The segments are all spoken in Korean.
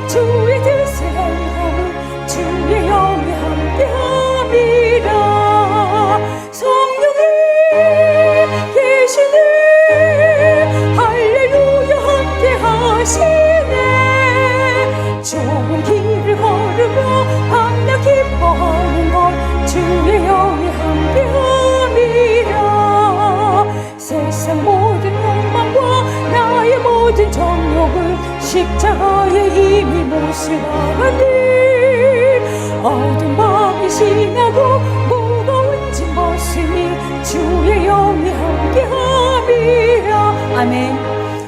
주의 뜻을 행하는 주의 영이 함께함이라. 성령이 계시네. 할렐루야 함께하시네. 좋은 길을 걸으며 밤낮 기뻐하는 것 주의 영이 함께함이라. 세상 모든 욕망과 나의 모든 정욕을 십자가에 이미 못을 박았니. 어두운 밤이 지나고 무거운 짐 벗으니 주의 영이 함께함이라. 아멘.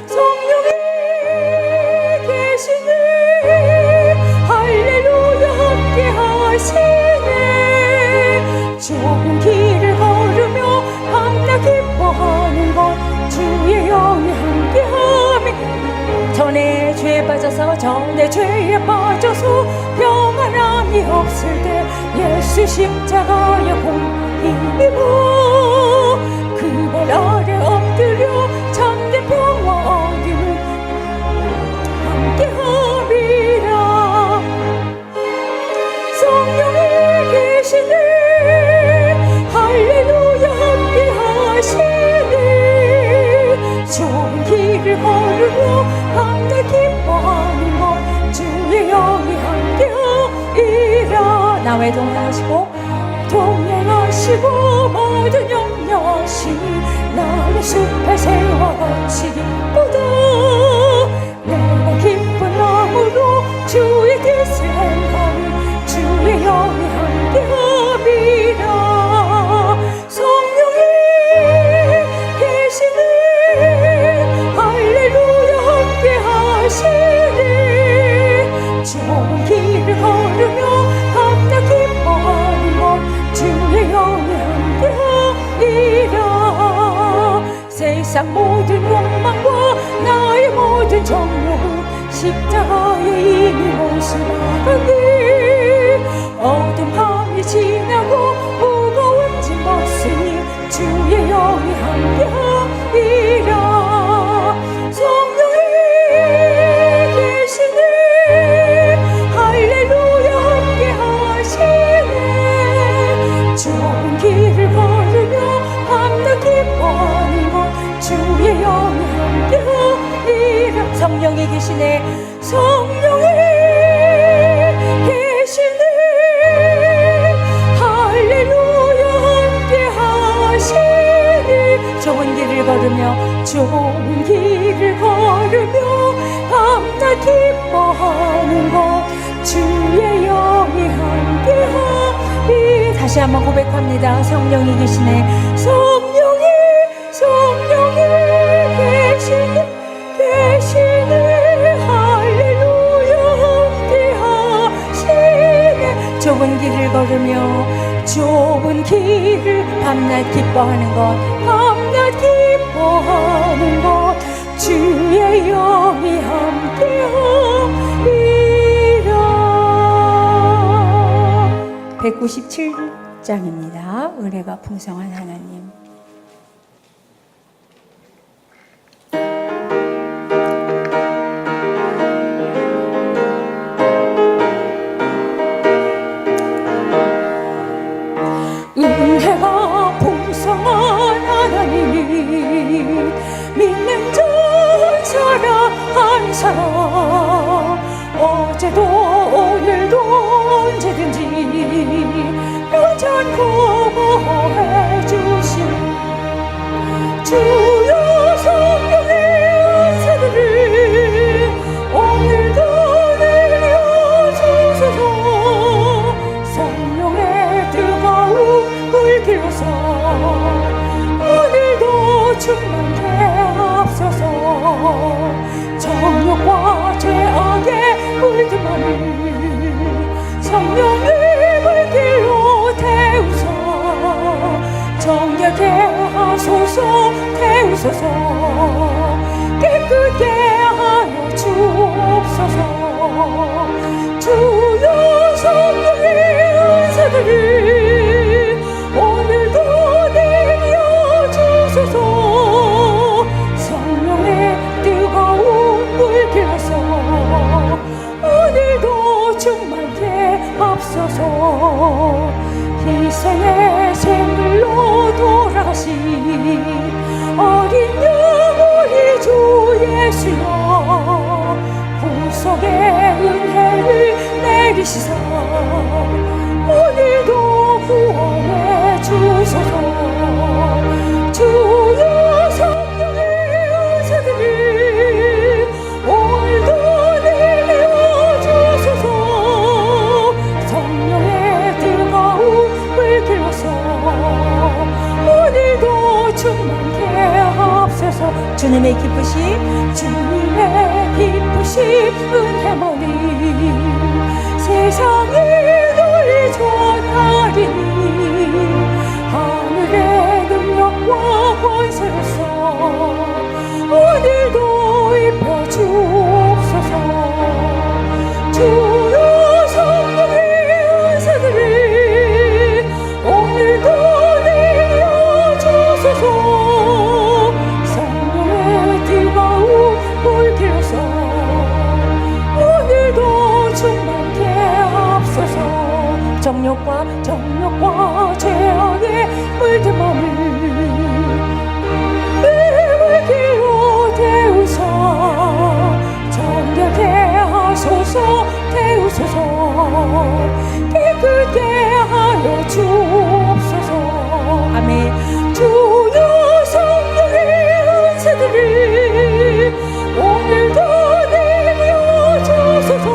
성령이 계시네. 할렐루야 함께하시네. 좋은 길을 걸으며 밤낮 기뻐하는 것 주의 영이 함께함이. 전에 죄에 빠져서 평안함이 없을 때 예수 십자가의 공힘입어 그 발 아래 엎드려 참된 평화 얻기를 함께함이라. 성령이 계시네. 할렐루야 함께하시네. 좋은 길을 걸으며 밤낮 기뻐하는 것 주의 영이 함께하리라. 나와 동행하시고 모든 염려하시니 나를 숲의 새와 같이 기쁘다. 내가 기쁜 마음으로 주의 뜻을 행하니 주의 영이 함께함이라. 성령이 계시네. 할렐루야 함께하시네. 좋은 길을 걸으며 밤낮 기뻐하는 것 주의 영이 함께하리라. 세상 모든 욕망과 나의 모든 정욕을 십자가에 이미 못을 박았니. 어두운 밤이 지나고 무거운 짐 벗으니 주의 영이 함께하리라. 성령이 계시네. 할렐루야 함께하시네. 좋은 길을 걸으며 밤낮 기뻐하는 것 주의 영이 함께하리라. 성령이 계시네. 성령이 계시네. 할렐루야 함께하시네. 좋은 길을 걸으며 밤낮 기뻐하는 것 주의 영이 함께하리. 다시 한번 고백합니다. 성령이 계시네. 성령이 계시네. 할렐루야 함께하시네. 좁은 길을 걸으며 밤낮 기뻐하는 것 주의 영이 함께하리라. 197장입니다. 은혜가 풍성한 하나님. 은혜가 풍성한 하나님이 믿는 자 한 사람 어제도 오늘도 언제든지 변치 않고 보호해 주신 주여 성령의 은사들을 오늘도 내려주소서. 성령의 뜨거운 불길로서 오늘도 충만케 앞서서 정욕과 죄악에 물든 마음을 성령의 불길로 태우소. 정결케 하소서. 태우소서. 깨끗게 하여 주옵소서. 주여 성령의 은사들을 오늘도 내려주소서. 성령의 뜨거운 불길로서 오늘 희생의 제물로 돌아가신 어린 양 우리 주 예수여, 구속의 은혜를 내리시사 오늘도 구원해 주소서. 주여 성령의 은사들을 오늘도 내려주소서. 성령의 뜨거운 불길로서 오늘도 충만케 하옵소서. 주님의 기쁘심 은혜만이 세상에 널 전하리니 하늘의 능력과 권세로서 오늘도 입혀 주옵소서. 주여 성령의 은사들을 오늘도 내려주소서. 성령의 뜨거운 불길로서 오늘도 충만케 하옵소서. 정욕과 죄악의 물든 마음을 내 물길로 태우사 정결케 하소서. 태우소서. 깨끗게 하여 주옵소서. 아멘. 주여 성령의 은사들을 오늘도 내려주소서.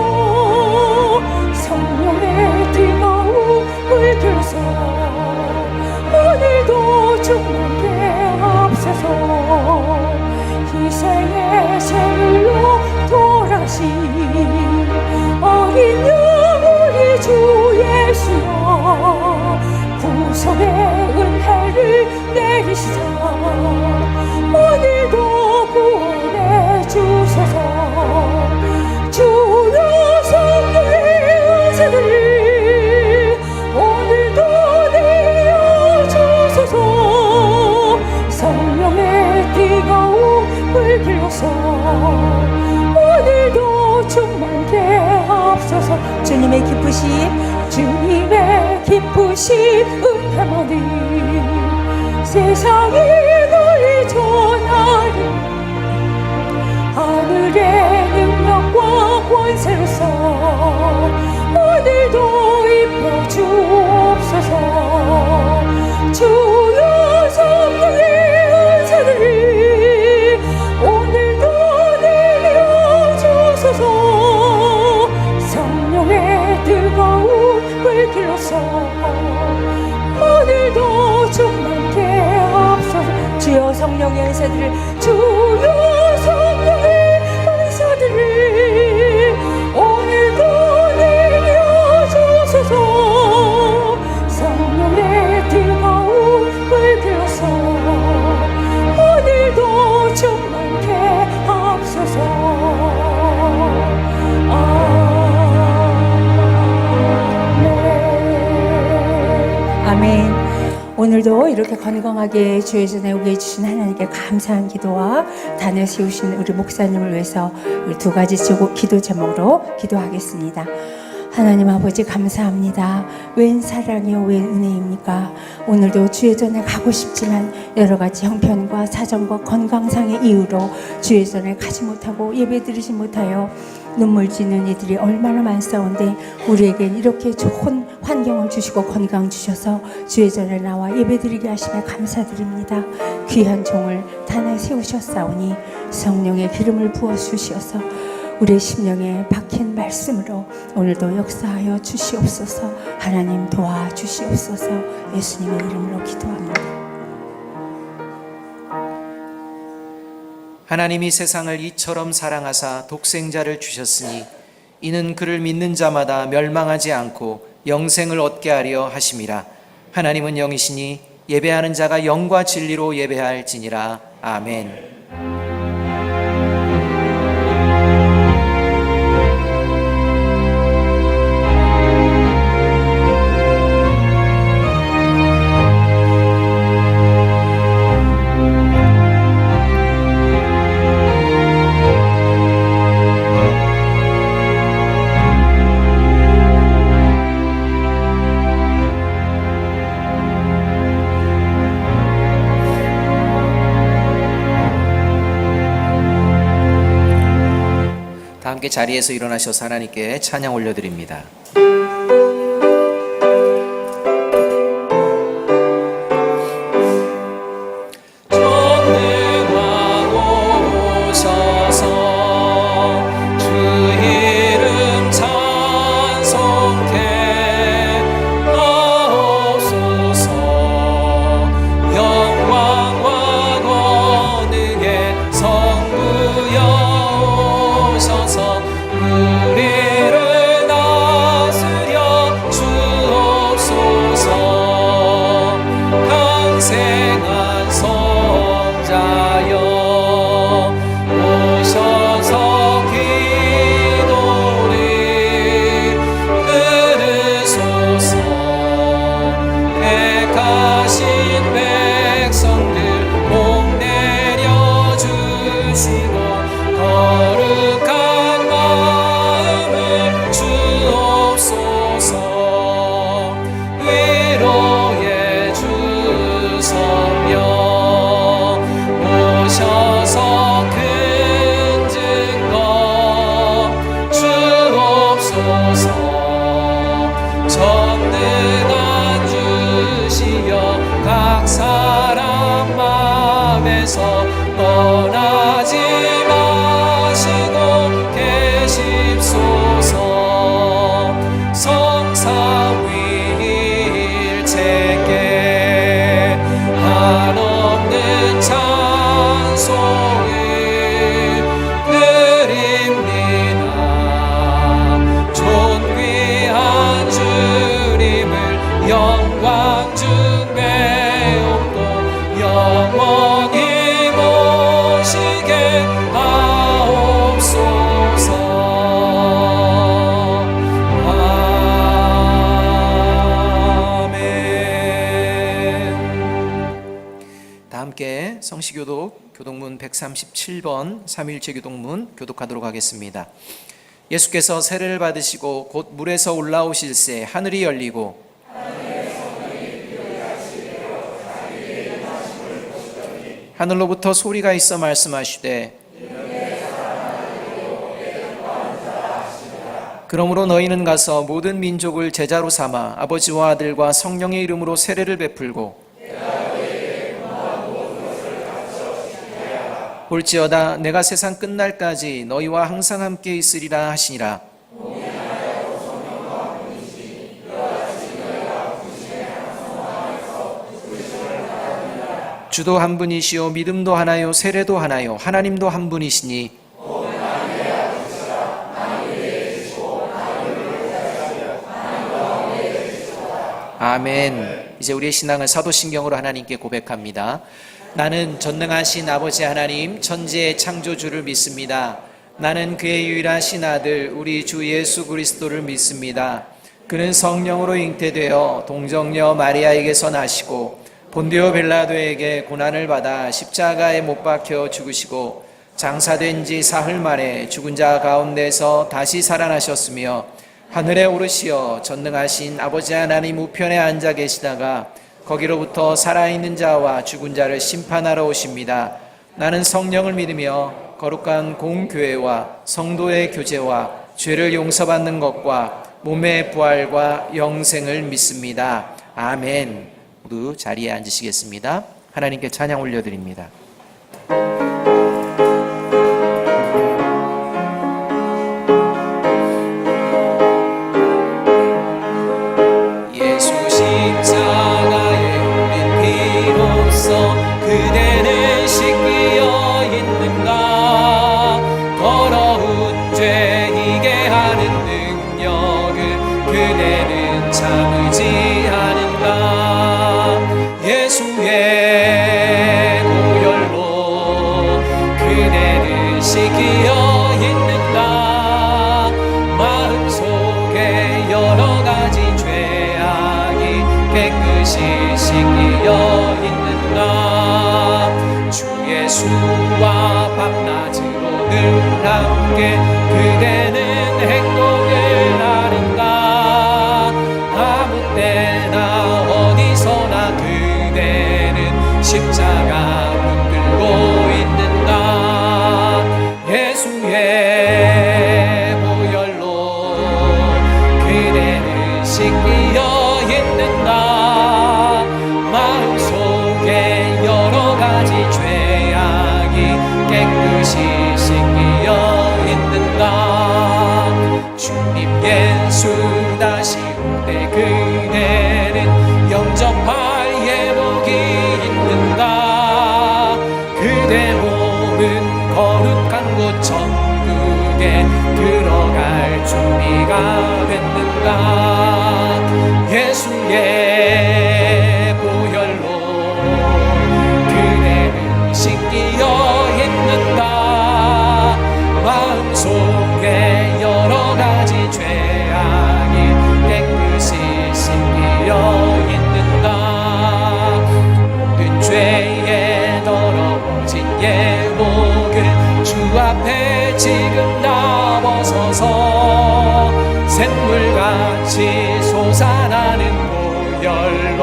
성령의 뜨거운 불길로서 오늘도 충만케 하옵소서. 희생의 제물로 돌아가신 어린 양 우리 주 예수여, 구속의 은혜를 내리시사 오늘도 구원해 주소서. 주여 성령의 은사들을 오늘도 내려주소서. 성령의 뜨거운 불길로서 오늘도 충만케 하옵소서. 주님의 기쁘심 은혜만이 세상에 널 전하리 하늘의 능력과 권세로서 오늘도 입혀 주옵소서. 주여 성령의 은사들을 오늘도 내려주소서. 성령의 뜨거운 불길로서 오늘도 충만케 하옵소서. 주여 성령의 은사들을 주여 성령의 은사들을 오늘도 내려주소서. 성령의 뜨거운 불길로서 오늘도 충만케 하옵소서. 아멘. 오늘도 이렇게 건강하게 주의 전에 오게 해주신 하나님께 감사한 기도와 단을 세우신 우리 목사님을 위해서 우리 두 가지 기도 제목으로 기도하겠습니다. 하나님 아버지 감사합니다. 웬 사랑이요 웬 은혜입니까? 오늘도 주의 전에 가고 싶지만 여러 가지 형편과 사정과 건강상의 이유로 주의 전에 가지 못하고 예배드리지 못하여 눈물 짓는 이들이 얼마나 많사온데 우리에겐 이렇게 좋은 환경을 주시고 건강 주셔서 주의 전에 나와 예배드리게 하심에 감사드립니다. 귀한 종을 단에 세우셨사오니 성령의 기름을 부어 주시어서 우리의 심령에 박힌 말씀으로 오늘도 역사하여 주시옵소서. 하나님 도와주시옵소서. 예수님의 이름으로 기도합니다. 하나님이 세상을 이처럼 사랑하사 독생자를 주셨으니 이는 그를 믿는 자마다 멸망하지 않고 영생을 얻게 하려 하심이라. 하나님은 영이시니 예배하는 자가 영과 진리로 예배할지니라. 아멘. 함께 자리에서 일어나셔서 하나님께 찬양 올려드립니다. 떠나지 마시고 계십소서. 성삼위 일체께 한없는 찬송을 드립니다. 존귀한 주님을 영광 중에 옵고 영원히 모시게 하옵소서. 아멘. 다 함께 성시교독 교독문 137번 삼위일체 교독문 교독하도록 하겠습니다. 예수께서 세례를 받으시고 곧 물에서 올라오실새 하늘이 열리고 하늘로부터 소리가 있어 말씀하시되 그러므로 너희는 가서 모든 민족을 제자로 삼아 아버지와 아들과 성령의 이름으로 세례를 베풀고 볼지어다 내가 세상 끝날까지 너희와 항상 함께 있으리라 하시니라. 주도 한 분이시요 믿음도 하나요 세례도 하나요 하나님도 한 분이시니 아멘. 이제 우리의 신앙을 사도신경으로 하나님께 고백합니다. 나는 전능하신 아버지 하나님 천지의 창조주를 믿습니다. 나는 그의 유일하신 아들 우리 주 예수 그리스도를 믿습니다. 그는 성령으로 잉태되어 동정녀 마리아에게서 나시고 본디오 빌라도에게 고난을 받아 십자가에 못 박혀 죽으시고 장사된 지 사흘 만에 죽은 자 가운데서 다시 살아나셨으며 하늘에 오르시어 전능하신 아버지 하나님 우편에 앉아 계시다가 거기로부터 살아있는 자와 죽은 자를 심판하러 오십니다. 나는 성령을 믿으며 거룩한 공교회와 성도의 교제와 죄를 용서받는 것과 몸의 부활과 영생을 믿습니다. 아멘. 모두 자리에 앉으시겠습니다. 하나님께 찬양 올려드립니다. 예수 십자가에 흘린 피로써 그대는 씻기어 있는가. 더러운 죄 이게 하는 능력을 그대는 참으지 않은가. 예수의 보혈로 그대는 씻기어 있는가. 마음속에 여러 가지 죄악이 깨끗이 씻기어 있는가. 주 예수와 밤낮으로 늘 함께 그대는 행복을 나는가. 아무 때나 어디서나 그대는 십자가 붙들고 있는가. 예수의 주님 예수 다시 올 때 그대는 영접할 예복이 있는가. 그대 몸은 거룩한 곳 천국에 들어갈 준비가 됐는가. 예수의 보혈로 그대는 씻기어 있는가. 마음속에 여러 가지 죄악이 깨끗이 씻기어 있는가. 모든 죄에 더러워진 예복을 주 앞에 지금 다 벗어서 샘물같이 솟아나는 보혈로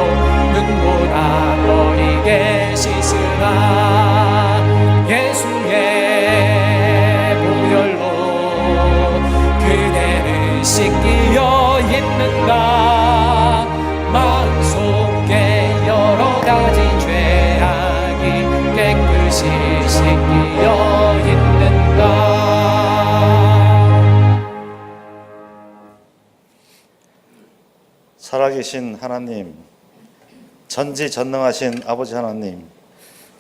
눈보다 어리게 씻으라. 예수의 보혈로 그대는 씻기어 있는가. 마음속에 여러 가지 죄악이 깨끗이 씻기어 있는가. 살아계신 하나님, 전지전능하신 아버지 하나님,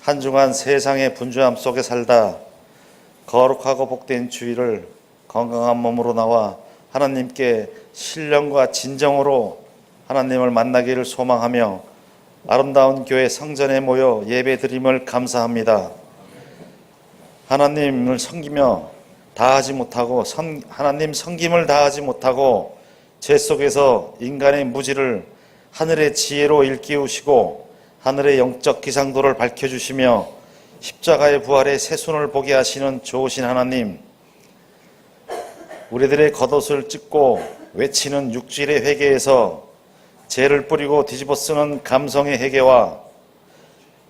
한 주간 세상의 분주함 속에 살다 거룩하고 복된 주일을 건강한 몸으로 나와 하나님께 신령과 진정으로 하나님을 만나기를 소망하며 아름다운 교회 성전에 모여 예배드림을 감사합니다. 하나님을 섬기며 다하지 못하고 하나님 섬김을 다하지 못하고 죄 속에서 인간의 무지를 하늘의 지혜로 일깨우시고 하늘의 영적 기상도를 밝혀주시며 십자가의 부활의 새순을 보게 하시는 좋으신 하나님, 우리들의 겉옷을 찢고 외치는 육질의 회개에서 죄를 뿌리고 뒤집어 쓰는 감성의 회개와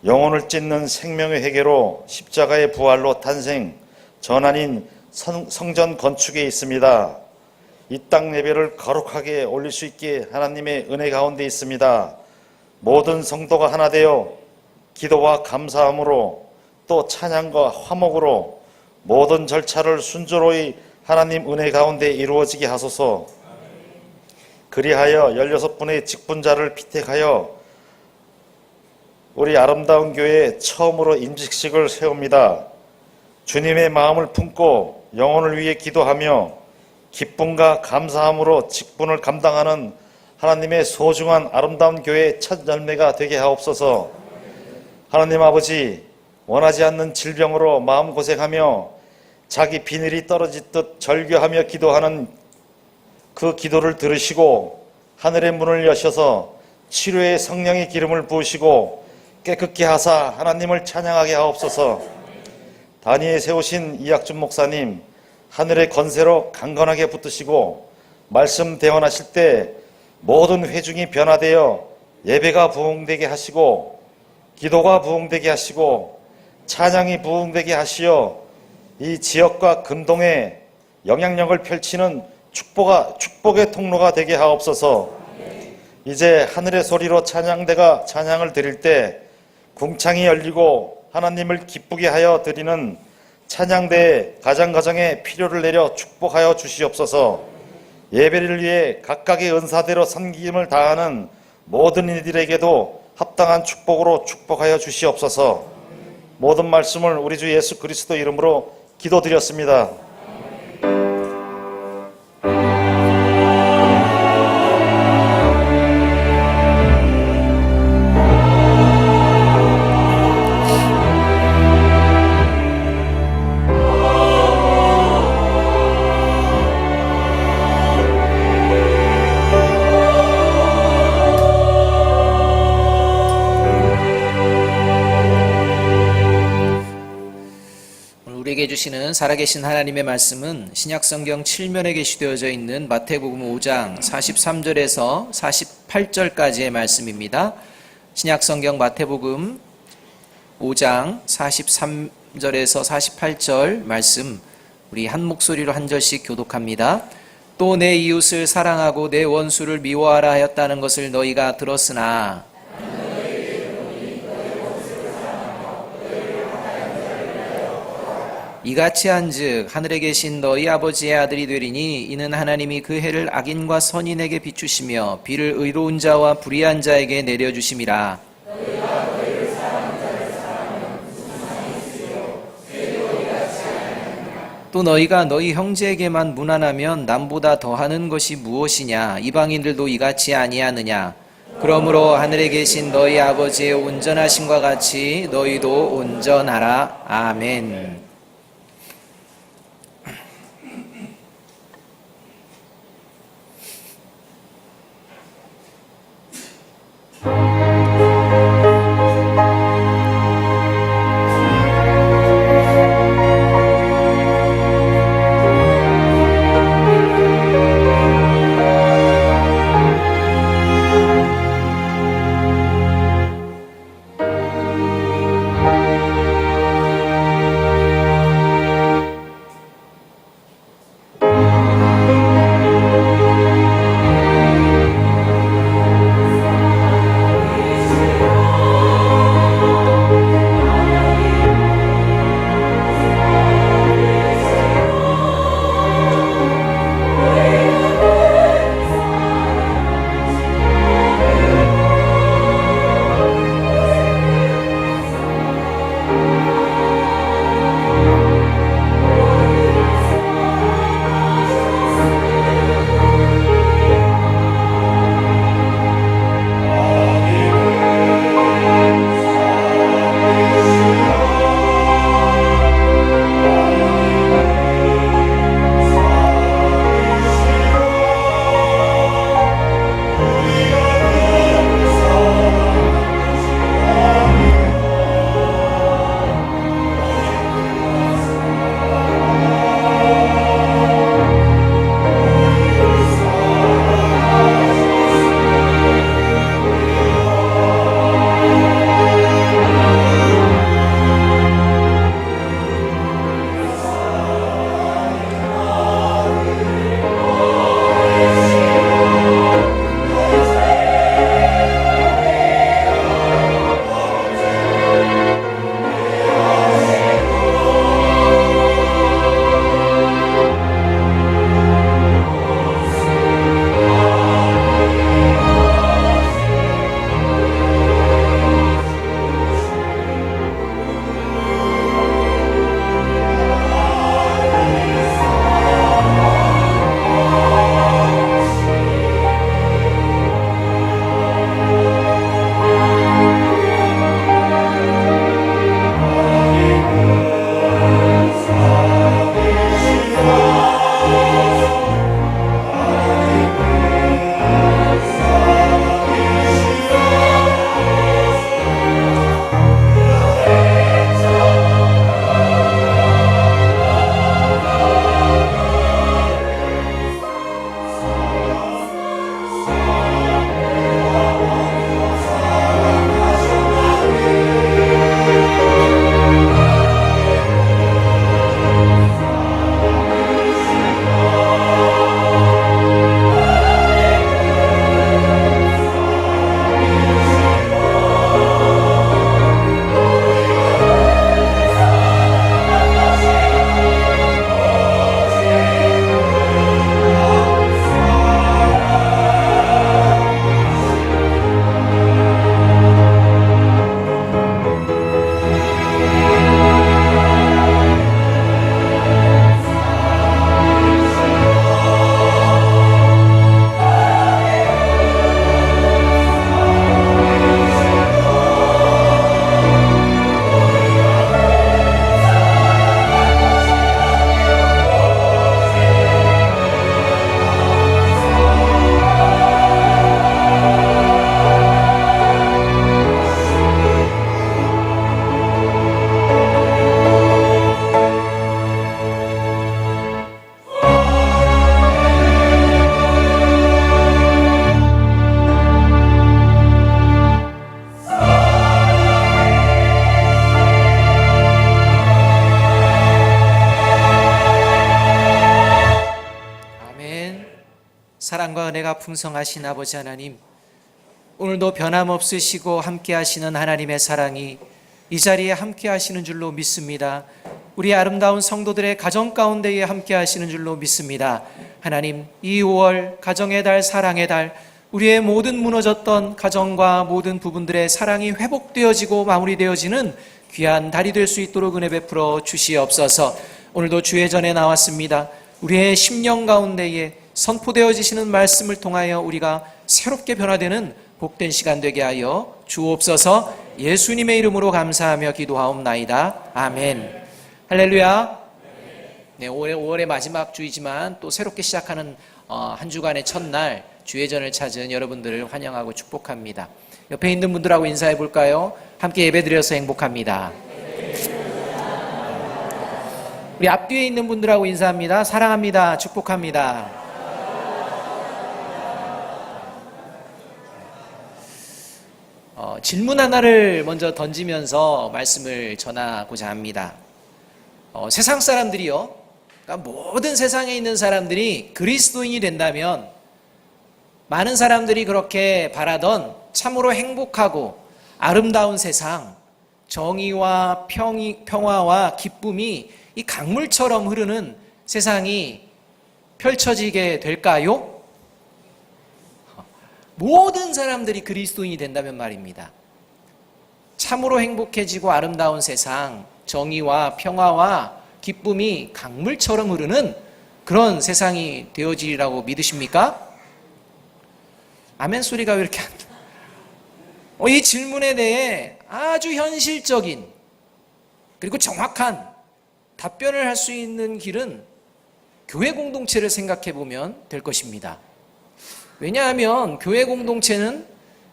영혼을 찢는 생명의 회개로 십자가의 부활로 탄생 전환인 성전 건축에 있습니다. 이 땅 예배를 거룩하게 올릴 수 있게 하나님의 은혜 가운데 있습니다. 모든 성도가 하나 되어 기도와 감사함으로 또 찬양과 화목으로 모든 절차를 순조로이 하나님 은혜 가운데 이루어지게 하소서. 그리하여 16분의 직분자를 피택하여 우리 아름다운 교회에 처음으로 임직식을 세웁니다. 주님의 마음을 품고 영혼을 위해 기도하며 기쁨과 감사함으로 직분을 감당하는 하나님의 소중한 아름다운 교회의 첫 열매가 되게 하옵소서. 하나님 아버지, 원하지 않는 질병으로 마음고생하며 자기 비늘이 떨어지듯 절규하며 기도하는 그 기도를 들으시고 하늘의 문을 여셔서 치료의 성령의 기름을 부으시고 깨끗게 하사 하나님을 찬양하게 하옵소서. 단위에 세우신 이학준 목사님, 하늘의 건세로 강건하게 붙드시고 말씀 대원하실 때 모든 회중이 변화되어 예배가 부흥되게 하시고 기도가 부흥되게 하시고 찬양이 부흥되게 하시어 이 지역과 근동에 영향력을 펼치는 축복의 통로가 되게 하옵소서. 이제 하늘의 소리로 찬양대가 찬양을 드릴 때 궁창이 열리고 하나님을 기쁘게 하여 드리는 찬양대의 가정가정에 필요를 내려 축복하여 주시옵소서. 예배를 위해 각각의 은사대로 섬김을 다하는 모든 이들에게도 합당한 축복으로 축복하여 주시옵소서. 모든 말씀을 우리 주 예수 그리스도 이름으로 기도드렸습니다. 우리에게 주시는 살아계신 하나님의 말씀은 신약성경 7면에 게시되어져 있는 마태복음 5장 43절에서 48절까지의 말씀입니다. 신약성경 마태복음 5장 43절에서 48절 말씀 우리 한 목소리로 한 절씩 교독합니다. 또 내 이웃을 사랑하고 내 원수를 미워하라 하였다는 것을 너희가 들었으나 이같이 한즉 하늘에 계신 너희 아버지의 아들이 되리니 이는 하나님이 그 해를 악인과 선인에게 비추시며 비를 의로운 자와 불의한 자에게 내려주심이라. 또 너희가 너희 형제에게만 무난하면 남보다 더하는 것이 무엇이냐? 이방인들도 이같이 아니하느냐? 그러므로 하늘에 계신 너희 아버지의 온전하심과 같이 너희도 온전하라. 아멘. 사랑과 은혜가 풍성하신 아버지 하나님, 오늘도 변함없으시고 함께 하시는 하나님의 사랑이 이 자리에 함께 하시는 줄로 믿습니다. 우리 아름다운 성도들의 가정 가운데에 함께 하시는 줄로 믿습니다. 하나님, 이 5월 가정의 달, 사랑의 달, 우리의 모든 무너졌던 가정과 모든 부분들의 사랑이 회복되어지고 마무리되어지는 귀한 달이 될 수 있도록 은혜 베풀어 주시옵소서. 오늘도 주의 전에 나왔습니다. 우리의 심령 가운데에 선포되어지시는 말씀을 통하여 우리가 새롭게 변화되는 복된 시간 되게 하여 주옵소서. 예수님의 이름으로 감사하며 기도하옵나이다. 아멘. 할렐루야. 네, 5월의 마지막 주이지만 또 새롭게 시작하는 한 주간의 첫날 주의전을 찾은 여러분들을 환영하고 축복합니다. 옆에 있는 분들하고 인사해 볼까요? 함께 예배드려서 행복합니다. 우리 앞뒤에 있는 분들하고 인사합니다. 사랑합니다. 축복합니다. 질문 하나를 먼저 던지면서 말씀을 전하고자 합니다. 세상 사람들이요, 그러니까 모든 세상에 있는 사람들이 그리스도인이 된다면 많은 사람들이 그렇게 바라던 참으로 행복하고 아름다운 세상, 정의와 평화와 기쁨이 이 강물처럼 흐르는 세상이 펼쳐지게 될까요? 모든 사람들이 그리스도인이 된다면 말입니다. 참으로 행복해지고 아름다운 세상, 정의와 평화와 기쁨이 강물처럼 흐르는 그런 세상이 되어지리라고 믿으십니까? 아멘 소리가 왜 이렇게 안 들려? 이 질문에 대해 아주 현실적인 그리고 정확한 답변을 할 수 있는 길은 교회 공동체를 생각해 보면 될 것입니다. 왜냐하면 교회 공동체는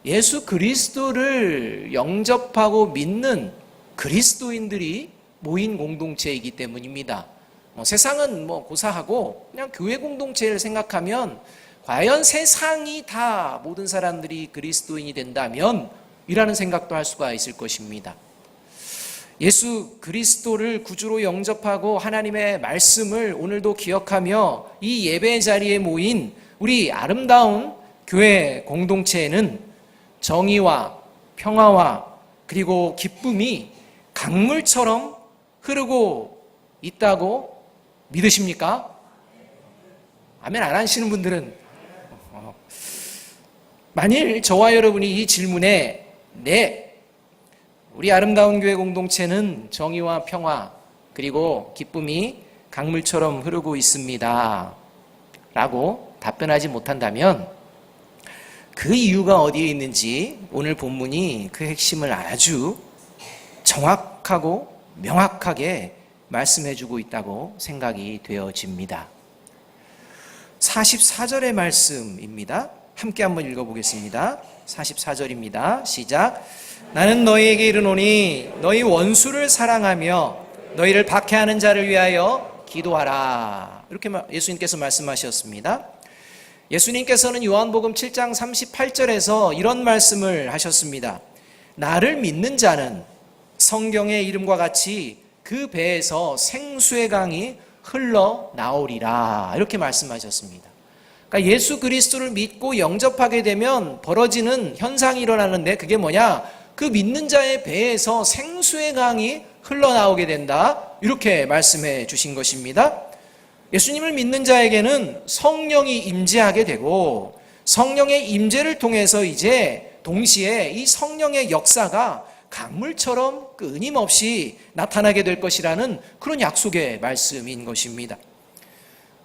예수 그리스도를 영접하고 믿는 그리스도인들이 모인 공동체이기 때문입니다. 세상은 고사하고 그냥 교회 공동체를 생각하면 과연 세상이 다 모든 사람들이 그리스도인이 된다면 이라는 생각도 할 수가 있을 것입니다. 예수 그리스도를 구주로 영접하고 하나님의 말씀을 오늘도 기억하며 이 예배 자리에 모인 우리 아름다운 교회 공동체에는 정의와 평화와 그리고 기쁨이 강물처럼 흐르고 있다고 믿으십니까? 아멘 안 하시는 분들은 만일 저와 여러분이 이 질문에 네, 우리 아름다운 교회 공동체는 정의와 평화 그리고 기쁨이 강물처럼 흐르고 있습니다 라고 답변하지 못한다면 그 이유가 어디에 있는지 오늘 본문이 그 핵심을 아주 정확하고 명확하게 말씀해주고 있다고 생각이 되어집니다. 44절의 말씀입니다. 함께 한번 읽어보겠습니다. 44절입니다. 시작. 나는 너희에게 이르노니 너희 원수를 사랑하며 너희를 박해하는 자를 위하여 기도하라. 이렇게 예수님께서 말씀하셨습니다. 예수님께서는 요한복음 7장 38절에서 이런 말씀을 하셨습니다. 나를 믿는 자는 성경의 이름과 같이 그 배에서 생수의 강이 흘러나오리라. 이렇게 말씀하셨습니다. 그러니까 예수 그리스도를 믿고 영접하게 되면 벌어지는 현상이 일어나는데 그게 뭐냐? 그 믿는 자의 배에서 생수의 강이 흘러나오게 된다. 이렇게 말씀해 주신 것입니다. 예수님을 믿는 자에게는 성령이 임재하게 되고 성령의 임재를 통해서 이제 동시에 이 성령의 역사가 강물처럼 끊임없이 나타나게 될 것이라는 그런 약속의 말씀인 것입니다.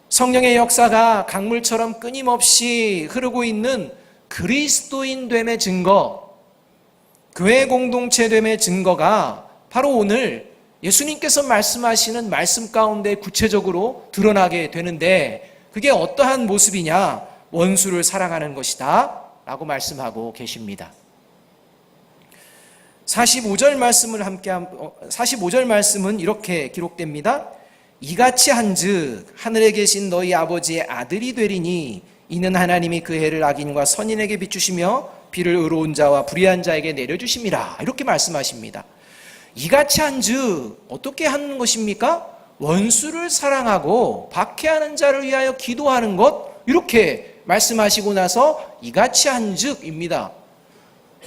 성령의 역사가 강물처럼 끊임없이 흐르고 있는 그리스도인됨의 증거, 교회 공동체됨의 증거가 바로 오늘 예수님께서 말씀하시는 말씀 가운데 구체적으로 드러나게 되는데 그게 어떠한 모습이냐? 원수를 사랑하는 것이다 라고 말씀하고 계십니다. 45절 말씀은 이렇게 기록됩니다. 이같이 한즉 하늘에 계신 너희 아버지의 아들이 되리니 이는 하나님이 그 해를 악인과 선인에게 비추시며 비를 의로운 자와 불의한 자에게 내려주심이라. 이렇게 말씀하십니다. 이같이 한즉 어떻게 하는 것입니까? 원수를 사랑하고 박해하는 자를 위하여 기도하는 것. 이렇게 말씀하시고 나서 이같이 한즉입니다.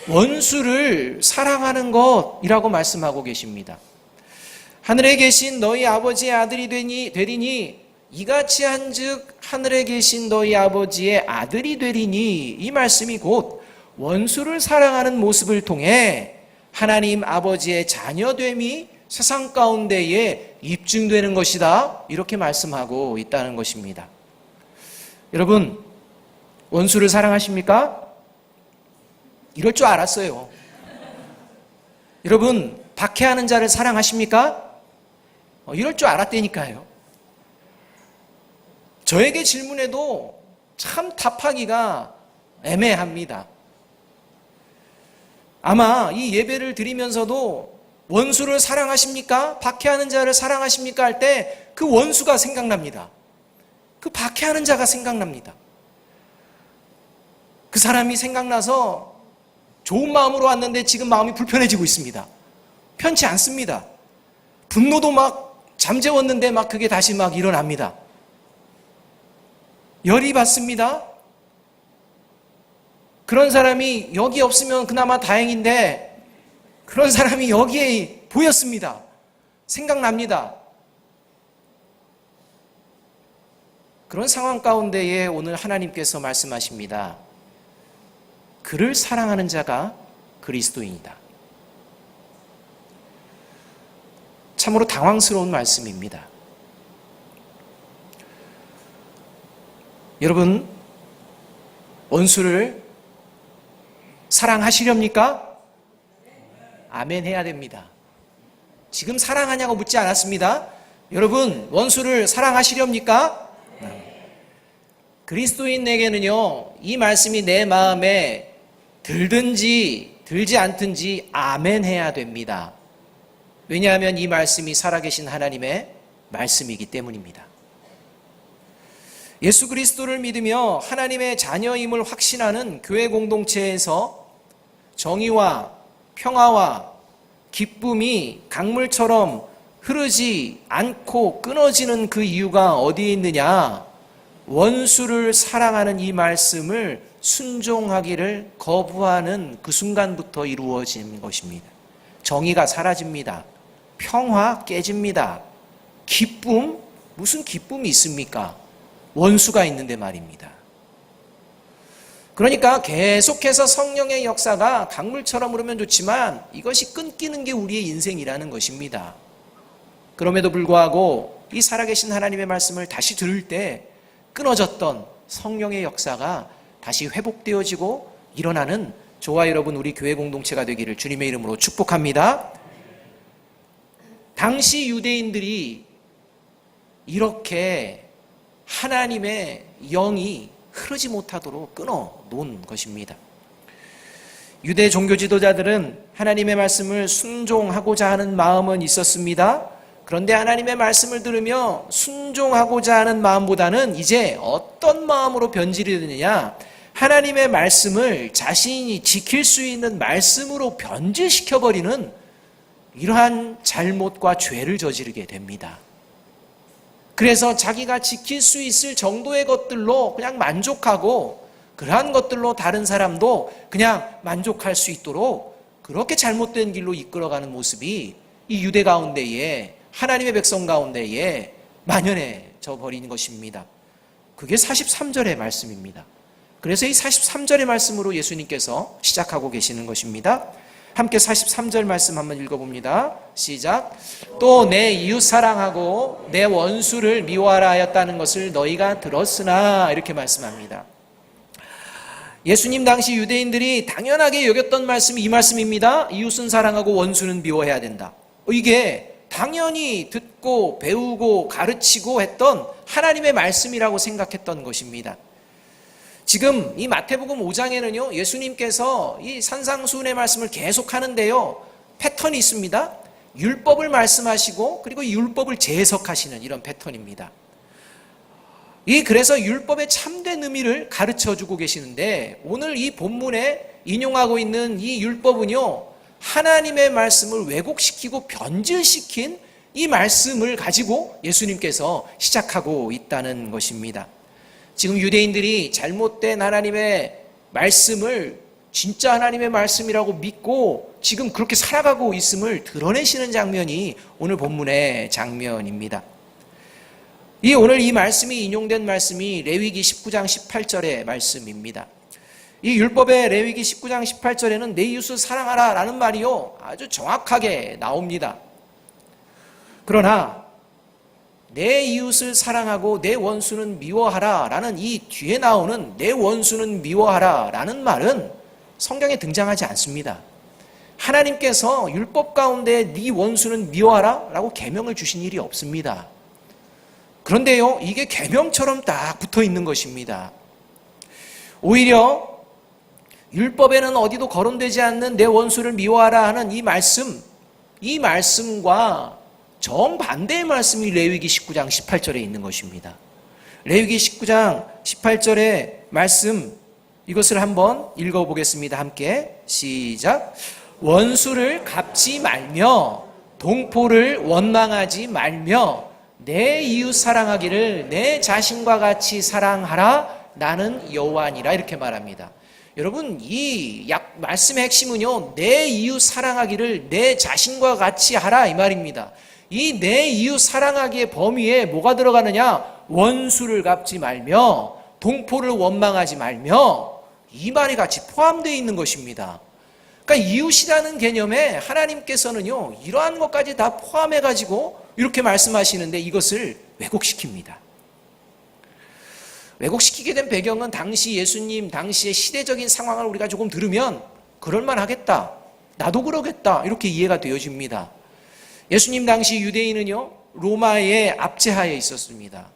원수를 사랑하는 것이라고 말씀하고 계십니다. 하늘에 계신 너희 아버지의 아들이 되리니 이같이 한즉 하늘에 계신 너희 아버지의 아들이 되리니, 이 말씀이 곧 원수를 사랑하는 모습을 통해 하나님 아버지의 자녀됨이 세상 가운데에 입증되는 것이다, 이렇게 말씀하고 있다는 것입니다. 여러분, 원수를 사랑하십니까? 이럴 줄 알았어요. 여러분, 박해하는 자를 사랑하십니까? 이럴 줄 알았다니까요. 저에게 질문해도 참 답하기가 애매합니다. 아마 이 예배를 드리면서도 원수를 사랑하십니까? 박해하는 자를 사랑하십니까? 할 때 그 원수가 생각납니다. 그 박해하는 자가 생각납니다. 그 사람이 생각나서 좋은 마음으로 왔는데 지금 마음이 불편해지고 있습니다. 편치 않습니다. 분노도 막 잠재웠는데 막 그게 다시 막 일어납니다. 열이 받습니다. 그런 사람이 여기 없으면 그나마 다행인데 그런 사람이 여기에 보였습니다. 생각납니다. 그런 상황 가운데에 오늘 하나님께서 말씀하십니다. 그를 사랑하는 자가 그리스도인이다. 참으로 당황스러운 말씀입니다. 여러분, 원수를 사랑하시렵니까? 아멘 해야 됩니다. 지금 사랑하냐고 묻지 않았습니다. 여러분, 원수를 사랑하시렵니까? 그리스도인에게는요, 이 말씀이 내 마음에 들든지 들지 않든지 아멘 해야 됩니다. 왜냐하면 이 말씀이 살아계신 하나님의 말씀이기 때문입니다. 예수 그리스도를 믿으며 하나님의 자녀임을 확신하는 교회 공동체에서 정의와 평화와 기쁨이 강물처럼 흐르지 않고 끊어지는 그 이유가 어디에 있느냐? 원수를 사랑하는 이 말씀을 순종하기를 거부하는 그 순간부터 이루어지는 것입니다. 정의가 사라집니다. 평화 깨집니다. 기쁨? 무슨 기쁨이 있습니까? 원수가 있는데 말입니다. 그러니까 계속해서 성령의 역사가 강물처럼 흐르면 좋지만 이것이 끊기는 게 우리의 인생이라는 것입니다. 그럼에도 불구하고 이 살아계신 하나님의 말씀을 다시 들을 때 끊어졌던 성령의 역사가 다시 회복되어지고 일어나는 저와 여러분 우리 교회 공동체가 되기를 주님의 이름으로 축복합니다. 당시 유대인들이 이렇게 하나님의 영이 흐르지 못하도록 끊어 놓은 것입니다. 유대 종교 지도자들은 하나님의 말씀을 순종하고자 하는 마음은 있었습니다. 그런데 하나님의 말씀을 들으며 순종하고자 하는 마음보다는 이제 어떤 마음으로 변질이 되느냐? 하나님의 말씀을 자신이 지킬 수 있는 말씀으로 변질시켜버리는 이러한 잘못과 죄를 저지르게 됩니다. 그래서 자기가 지킬 수 있을 정도의 것들로 그냥 만족하고 그러한 것들로 다른 사람도 그냥 만족할 수 있도록 그렇게 잘못된 길로 이끌어가는 모습이 이 유대 가운데에 하나님의 백성 가운데에 만연해져 버린 것입니다. 그게 43절의 말씀입니다. 그래서 이 43절의 말씀으로 예수님께서 시작하고 계시는 것입니다. 함께 43절 말씀 한번 읽어봅니다. 시작. 또 내 이웃 사랑하고 내 원수를 미워하라 하였다는 것을 너희가 들었으나, 이렇게 말씀합니다. 예수님 당시 유대인들이 당연하게 여겼던 말씀이 이 말씀입니다. 이웃은 사랑하고 원수는 미워해야 된다. 이게 당연히 듣고 배우고 가르치고 했던 하나님의 말씀이라고 생각했던 것입니다. 지금 이 마태복음 5장에는요, 예수님께서 이 산상수훈의 말씀을 계속 하는데요, 패턴이 있습니다. 율법을 말씀하시고 그리고 이 율법을 재해석하시는 이런 패턴입니다. 그래서 율법의 참된 의미를 가르쳐주고 계시는데, 오늘 이 본문에 인용하고 있는 이 율법은요, 하나님의 말씀을 왜곡시키고 변질시킨 이 말씀을 가지고 예수님께서 시작하고 있다는 것입니다. 지금 유대인들이 잘못된 하나님의 말씀을 진짜 하나님의 말씀이라고 믿고 지금 그렇게 살아가고 있음을 드러내시는 장면이 오늘 본문의 장면입니다. 오늘 이 말씀이 인용된 말씀이 레위기 19장 18절의 말씀입니다. 이 율법의 레위기 19장 18절에는 내 이웃을 사랑하라 라는 말이요 아주 정확하게 나옵니다. 그러나 내 이웃을 사랑하고 내 원수는 미워하라 라는 이 뒤에 나오는 내 원수는 미워하라 라는 말은 성경에 등장하지 않습니다. 하나님께서 율법 가운데 네 원수는 미워하라 라고 계명을 주신 일이 없습니다. 그런데요, 이게 계명처럼 딱 붙어 있는 것입니다. 오히려 율법에는 어디도 거론되지 않는 내 원수를 미워하라 하는 이 말씀과 정반대의 말씀이 레위기 19장 18절에 있는 것입니다. 레위기 19장 18절의 말씀, 이것을 한번 읽어보겠습니다. 함께 시작. 원수를 갚지 말며 동포를 원망하지 말며 내 이웃 사랑하기를 내 자신과 같이 사랑하라. 나는 여호와니라. 이렇게 말합니다. 여러분, 이 말씀의 핵심은요, 내 이웃 사랑하기를 내 자신과 같이 하라 이 말입니다. 이 내 이웃 사랑하기의 범위에 뭐가 들어가느냐? 원수를 갚지 말며 동포를 원망하지 말며, 이 말이 같이 포함되어 있는 것입니다. 그러니까 이웃이라는 개념에 하나님께서는요, 이러한 것까지 다 포함해가지고 이렇게 말씀하시는데 이것을 왜곡시킵니다. 왜곡시키게 된 배경은 당시 예수님 당시의 시대적인 상황을 우리가 조금 들으면 그럴만하겠다, 나도 그러겠다, 이렇게 이해가 되어집니다. 예수님 당시 유대인은요, 로마의 압제하에 있었습니다.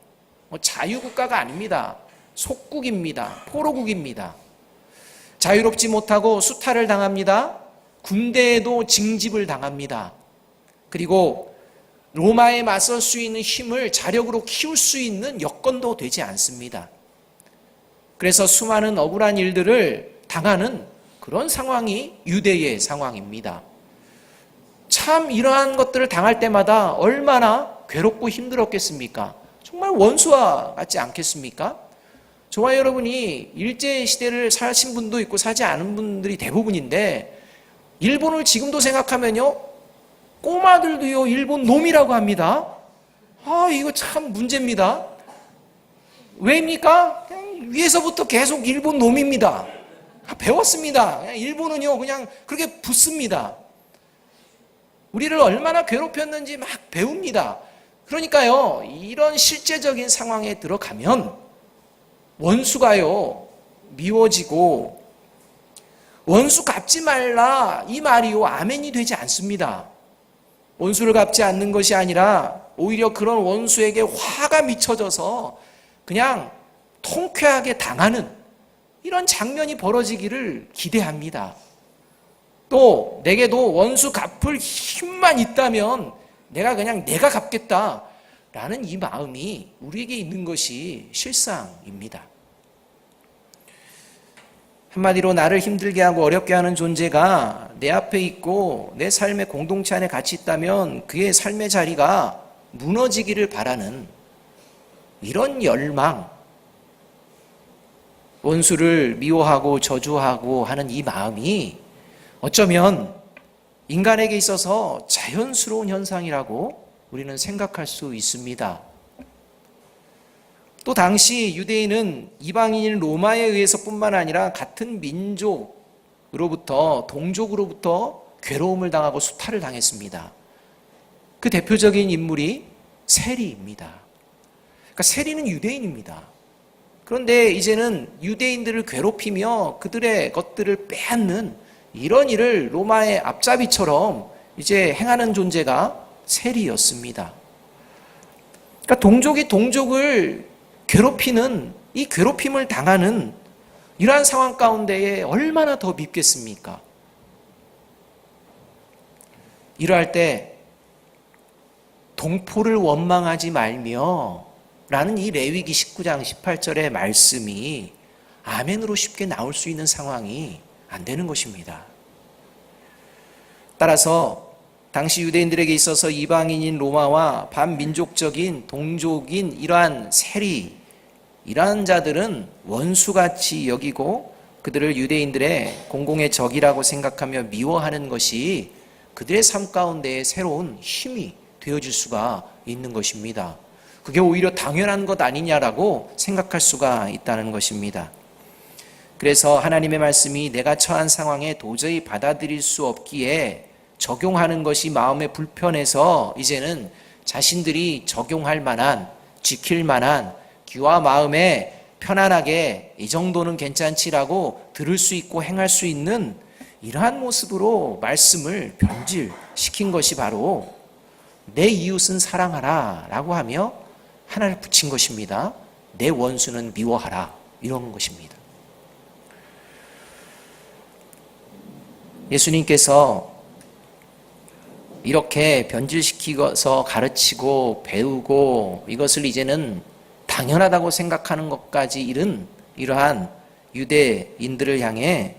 자유국가가 아닙니다. 속국입니다. 포로국입니다. 자유롭지 못하고 수탈을 당합니다. 군대에도 징집을 당합니다. 그리고 로마에 맞설 수 있는 힘을 자력으로 키울 수 있는 여건도 되지 않습니다. 그래서 수많은 억울한 일들을 당하는 그런 상황이 유대의 상황입니다. 참 이러한 것들을 당할 때마다 얼마나 괴롭고 힘들었겠습니까? 정말 원수와 같지 않겠습니까? 저와 여러분이 일제시대를 사신 분도 있고 사지 않은 분들이 대부분인데, 일본을 지금도 생각하면요, 꼬마들도요 일본 놈이라고 합니다. 이거 참 문제입니다. 왜입니까? 그냥 위에서부터 계속 일본 놈입니다. 배웠습니다. 그냥 일본은요 그냥 그렇게 붙습니다. 우리를 얼마나 괴롭혔는지 막 배웁니다. 그러니까요, 이런 실제적인 상황에 들어가면 원수가요 미워지고, 원수 갚지 말라 이 말이요 아멘이 되지 않습니다. 원수를 갚지 않는 것이 아니라 오히려 그런 원수에게 화가 미쳐져서 그냥 통쾌하게 당하는 이런 장면이 벌어지기를 기대합니다. 또 내게도 원수 갚을 힘만 있다면 내가 갚겠다라는 이 마음이 우리에게 있는 것이 실상입니다. 한마디로 나를 힘들게 하고 어렵게 하는 존재가 내 앞에 있고 내 삶의 공동체 안에 같이 있다면 그의 삶의 자리가 무너지기를 바라는 이런 열망, 원수를 미워하고 저주하고 하는 이 마음이 어쩌면 인간에게 있어서 자연스러운 현상이라고 우리는 생각할 수 있습니다. 또 당시 유대인은 이방인인 로마에 의해서뿐만 아니라 같은 민족으로부터, 동족으로부터 괴로움을 당하고 수탈을 당했습니다. 그 대표적인 인물이 세리입니다. 그러니까 세리는 유대인입니다. 그런데 이제는 유대인들을 괴롭히며 그들의 것들을 빼앗는 이런 일을 로마의 앞잡이처럼 이제 행하는 존재가 세리였습니다. 그러니까 동족이 동족을 괴롭히는, 이 괴롭힘을 당하는 이러한 상황 가운데에 얼마나 더 밉겠습니까? 이러할 때 동포를 원망하지 말며 라는 이 레위기 19장 18절의 말씀이 아멘으로 쉽게 나올 수 있는 상황이 안 되는 것입니다. 따라서 당시 유대인들에게 있어서 이방인인 로마와 반민족적인 동족인 이러한 세리, 이러한 자들은 원수같이 여기고 그들을 유대인들의 공공의 적이라고 생각하며 미워하는 것이 그들의 삶 가운데에 새로운 힘이 되어줄 수가 있는 것입니다. 그게 오히려 당연한 것 아니냐라고 생각할 수가 있다는 것입니다. 그래서 하나님의 말씀이 내가 처한 상황에 도저히 받아들일 수 없기에 적용하는 것이 마음에 불편해서 이제는 자신들이 적용할 만한, 지킬 만한 귀와 마음에 편안하게 이 정도는 괜찮지라고 들을 수 있고 행할 수 있는 이러한 모습으로 말씀을 변질시킨 것이 바로 내 이웃은 사랑하라 라고 하며 하나를 붙인 것입니다. 내 원수는 미워하라, 이런 것입니다. 예수님께서 이렇게 변질시키어서 가르치고 배우고 이것을 이제는 당연하다고 생각하는 것까지 이른 이러한 유대인들을 향해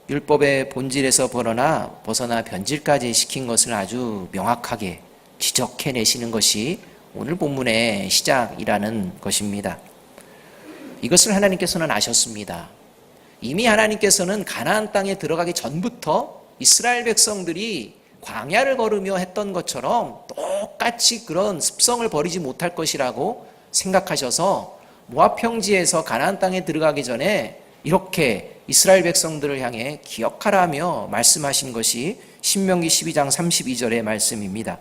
율법의 본질에서 벗어나 변질까지 시킨 것을 아주 명확하게 지적해내시는 것이 오늘 본문의 시작이라는 것입니다. 이것을 하나님께서는 아셨습니다. 이미 하나님께서는 가나안 땅에 들어가기 전부터 이스라엘 백성들이 광야를 걸으며 했던 것처럼 똑같이 그런 습성을 버리지 못할 것이라고 생각하셔서 모압 평지에서 가나안 땅에 들어가기 전에 이렇게 이스라엘 백성들을 향해 기억하라며 말씀하신 것이 신명기 12장 32절의 말씀입니다.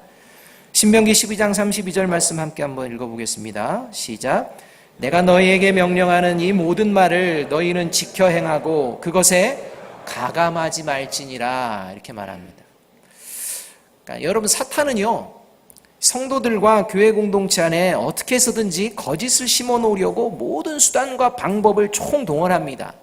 신명기 12장 32절 말씀 함께 한번 읽어보겠습니다. 시작. 내가 너희에게 명령하는 이 모든 말을 너희는 지켜 행하고 그것에 가감하지 말지니라, 이렇게 말합니다. 그러니까 여러분, 사탄은요, 성도들과 교회 공동체 안에 어떻게 해서든지 거짓을 심어 놓으려고 모든 수단과 방법을 총동원합니다.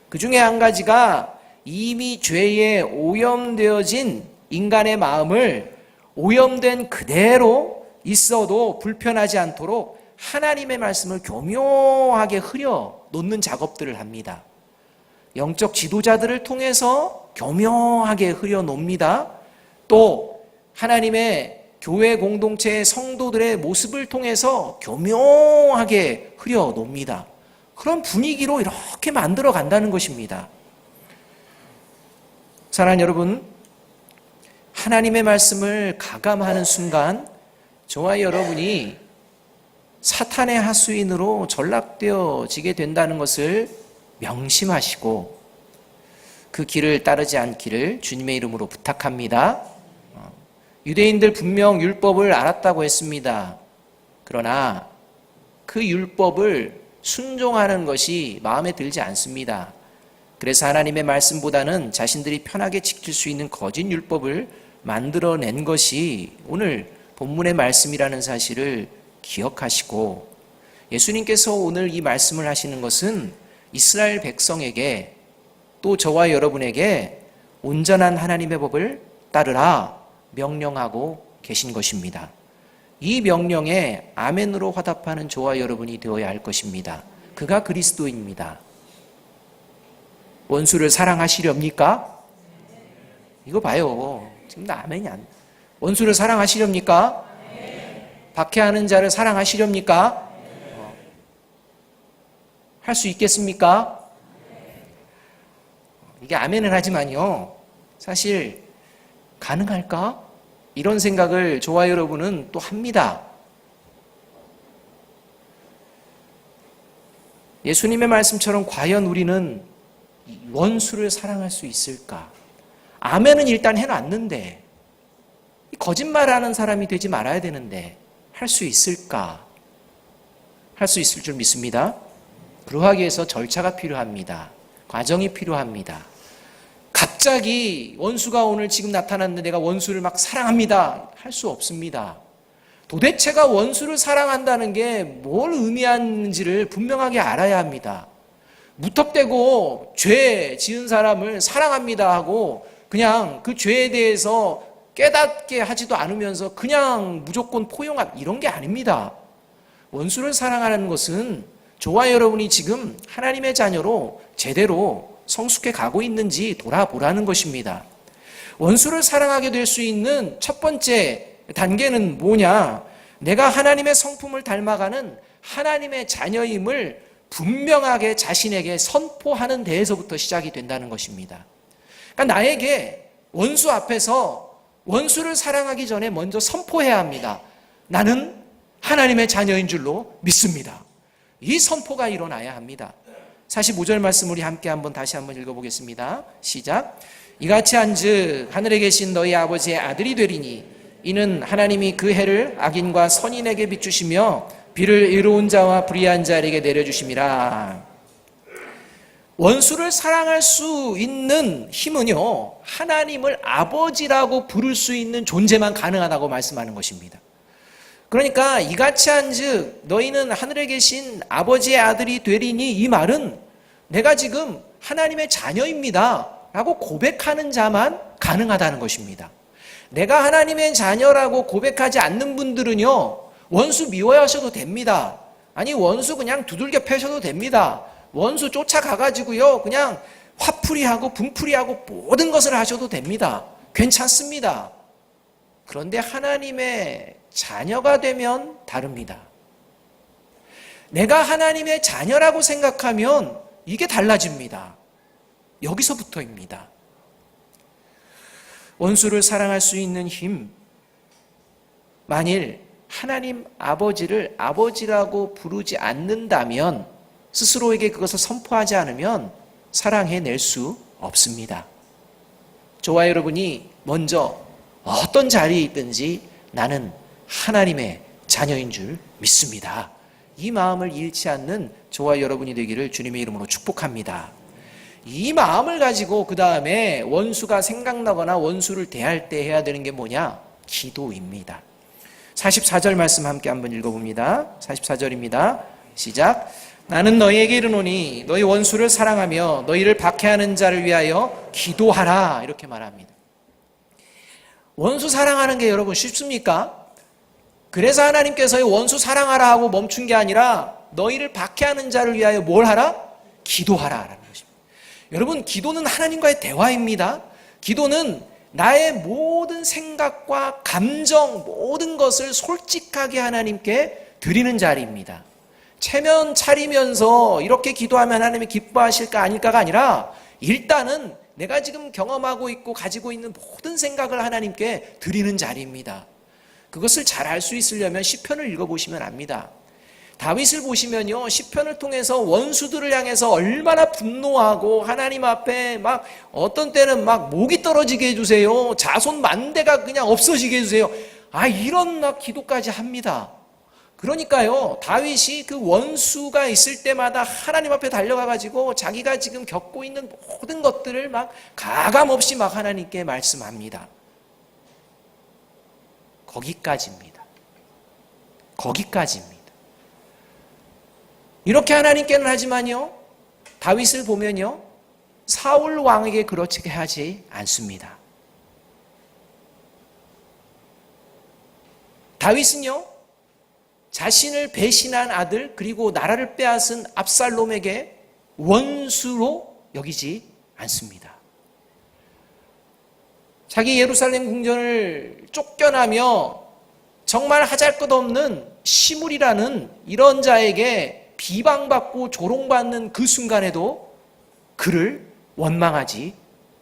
그 중에 한 가지가 이미 죄에 오염되어진 인간의 마음을 오염된 그대로 있어도 불편하지 않도록 하나님의 말씀을 교묘하게 흐려 놓는 작업들을 합니다. 영적 지도자들을 통해서 교묘하게 흐려 놓습니다. 또 하나님의 교회 공동체의 성도들의 모습을 통해서 교묘하게 흐려 놓습니다. 그런 분위기로 이렇게 만들어 간다는 것입니다. 사랑하는 여러분, 하나님의 말씀을 가감하는 순간 저와 여러분이 사탄의 하수인으로 전락되어지게 된다는 것을 명심하시고 그 길을 따르지 않기를 주님의 이름으로 부탁합니다. 유대인들 분명 율법을 알았다고 했습니다. 그러나 그 율법을 순종하는 것이 마음에 들지 않습니다. 그래서 하나님의 말씀보다는 자신들이 편하게 지킬 수 있는 거짓 율법을 만들어낸 것이 오늘 본문의 말씀이라는 사실을 기억하시고, 예수님께서 오늘 이 말씀을 하시는 것은 이스라엘 백성에게 또 저와 여러분에게 온전한 하나님의 법을 따르라 명령하고 계신 것입니다. 이 명령에 아멘으로 화답하는 저와 여러분이 되어야 할 것입니다. 그가 그리스도입니다. 원수를 사랑하시렵니까? 이거 봐요. 지금 아멘이 안. 원수를 사랑하시렵니까? 박해하는 자를 사랑하시렵니까? 할 수 있겠습니까? 이게 아멘을 하지만요, 사실 가능할까? 이런 생각을 저와 여러분은 또 합니다. 예수님의 말씀처럼 과연 우리는 원수를 사랑할 수 있을까? 아멘은 일단 해놨는데 거짓말하는 사람이 되지 말아야 되는데 할 수 있을까? 할 수 있을 줄 믿습니다. 그러하기 위해서 절차가 필요합니다. 과정이 필요합니다. 갑자기 원수가 오늘 지금 나타났는데 내가 원수를 막 사랑합니다, 할 수 없습니다. 도대체가 원수를 사랑한다는 게 뭘 의미하는지를 분명하게 알아야 합니다. 무턱대고 죄 지은 사람을 사랑합니다 하고 그냥 그 죄에 대해서 깨닫게 하지도 않으면서 그냥 무조건 포용한, 이런 게 아닙니다. 원수를 사랑하는 것은 저와 여러분이 지금 하나님의 자녀로 제대로 성숙해 가고 있는지 돌아보라는 것입니다. 원수를 사랑하게 될 수 있는 첫 번째 단계는 뭐냐? 내가 하나님의 성품을 닮아가는 하나님의 자녀임을 분명하게 자신에게 선포하는 데에서부터 시작이 된다는 것입니다. 그러니까 나에게 원수 앞에서 원수를 사랑하기 전에 먼저 선포해야 합니다. 나는 하나님의 자녀인 줄로 믿습니다. 이 선포가 일어나야 합니다. 45절 말씀 우리 함께 다시 한번 읽어보겠습니다. 시작. 이같이 한즉 하늘에 계신 너희 아버지의 아들이 되리니 이는 하나님이 그 해를 악인과 선인에게 비추시며 비를 의로운 자와 불의한 자에게 내려주심이라. 원수를 사랑할 수 있는 힘은요, 하나님을 아버지라고 부를 수 있는 존재만 가능하다고 말씀하는 것입니다. 그러니까 이같이 한즉 너희는 하늘에 계신 아버지의 아들이 되리니, 이 말은 내가 지금 하나님의 자녀입니다 라고 고백하는 자만 가능하다는 것입니다. 내가 하나님의 자녀라고 고백하지 않는 분들은요, 원수 미워하셔도 됩니다. 아니 원수 그냥 두들겨 패셔도 됩니다. 원수 쫓아가가지고요 그냥 화풀이하고 분풀이하고 모든 것을 하셔도 됩니다. 괜찮습니다. 그런데 하나님의 자녀가 되면 다릅니다. 내가 하나님의 자녀라고 생각하면 이게 달라집니다. 여기서부터입니다. 원수를 사랑할 수 있는 힘, 만일 하나님 아버지를 아버지라고 부르지 않는다면, 스스로에게 그것을 선포하지 않으면 사랑해낼 수 없습니다. 저와 여러분이 먼저 어떤 자리에 있든지 나는 하나님의 자녀인 줄 믿습니다. 이 마음을 잃지 않는 저와 여러분이 되기를 주님의 이름으로 축복합니다. 이 마음을 가지고 그 다음에 원수가 생각나거나 원수를 대할 때 해야 되는 게 뭐냐? 기도입니다. 44절 말씀 함께 한번 읽어봅니다. 44절입니다. 시작. 나는 너희에게 이르노니 너희 원수를 사랑하며 너희를 박해하는 자를 위하여 기도하라. 이렇게 말합니다. 원수 사랑하는 게 여러분 쉽습니까? 그래서 하나님께서 원수 사랑하라 하고 멈춘 게 아니라 너희를 박해하는 자를 위하여 뭘 하라? 기도하라라는 것입니다. 여러분, 기도는 하나님과의 대화입니다. 기도는 나의 모든 생각과 감정, 모든 것을 솔직하게 하나님께 드리는 자리입니다. 체면 차리면서 이렇게 기도하면 하나님이 기뻐하실까 아닐까가 아니라, 일단은 내가 지금 경험하고 있고 가지고 있는 모든 생각을 하나님께 드리는 자리입니다. 그것을 잘 알 수 있으려면 시편을 읽어보시면 압니다. 다윗을 보시면요, 시편을 통해서 원수들을 향해서 얼마나 분노하고 하나님 앞에 막 어떤 때는 막 목이 떨어지게 해주세요, 자손 만대가 그냥 없어지게 해주세요, 이런 막 기도까지 합니다. 그러니까요, 다윗이 그 원수가 있을 때마다 하나님 앞에 달려가가지고 자기가 지금 겪고 있는 모든 것들을 막 가감없이 막 하나님께 말씀합니다. 거기까지입니다. 거기까지입니다. 이렇게 하나님께는 하지만요, 다윗을 보면요, 사울 왕에게 그렇게 하지 않습니다. 다윗은요, 자신을 배신한 아들, 그리고 나라를 빼앗은 압살롬에게 원수로 여기지 않습니다. 자기 예루살렘 궁전을 쫓겨나며 정말 하잘것없는 시물이라는 이런 자에게 비방받고 조롱받는 그 순간에도 그를 원망하지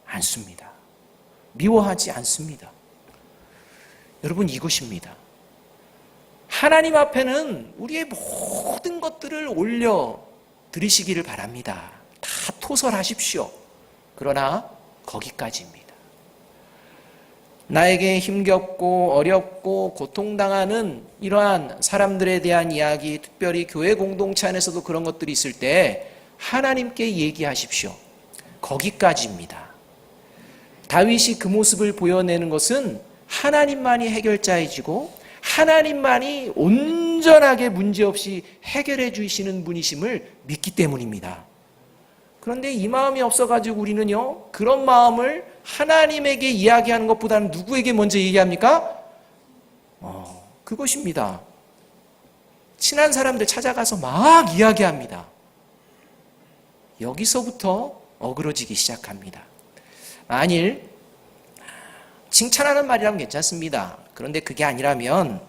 않습니다. 미워하지 않습니다. 여러분, 이것입니다. 하나님 앞에는 우리의 모든 것들을 올려 드리시기를 바랍니다. 다 토설하십시오. 그러나 거기까지입니다. 나에게 힘겹고 어렵고 고통당하는 이러한 사람들에 대한 이야기, 특별히 교회 공동체 안에서도 그런 것들이 있을 때 하나님께 얘기하십시오. 거기까지입니다. 다윗이 그 모습을 보여내는 것은 하나님만이 해결자이시고 하나님만이 온전하게 문제없이 해결해 주시는 분이심을 믿기 때문입니다. 그런데 이 마음이 없어가지고 우리는요, 그런 마음을 하나님에게 이야기하는 것보다는 누구에게 먼저 얘기합니까? 그것입니다. 친한 사람들 찾아가서 막 이야기합니다. 여기서부터 어그러지기 시작합니다. 만일 칭찬하는 말이라면 괜찮습니다. 그런데 그게 아니라면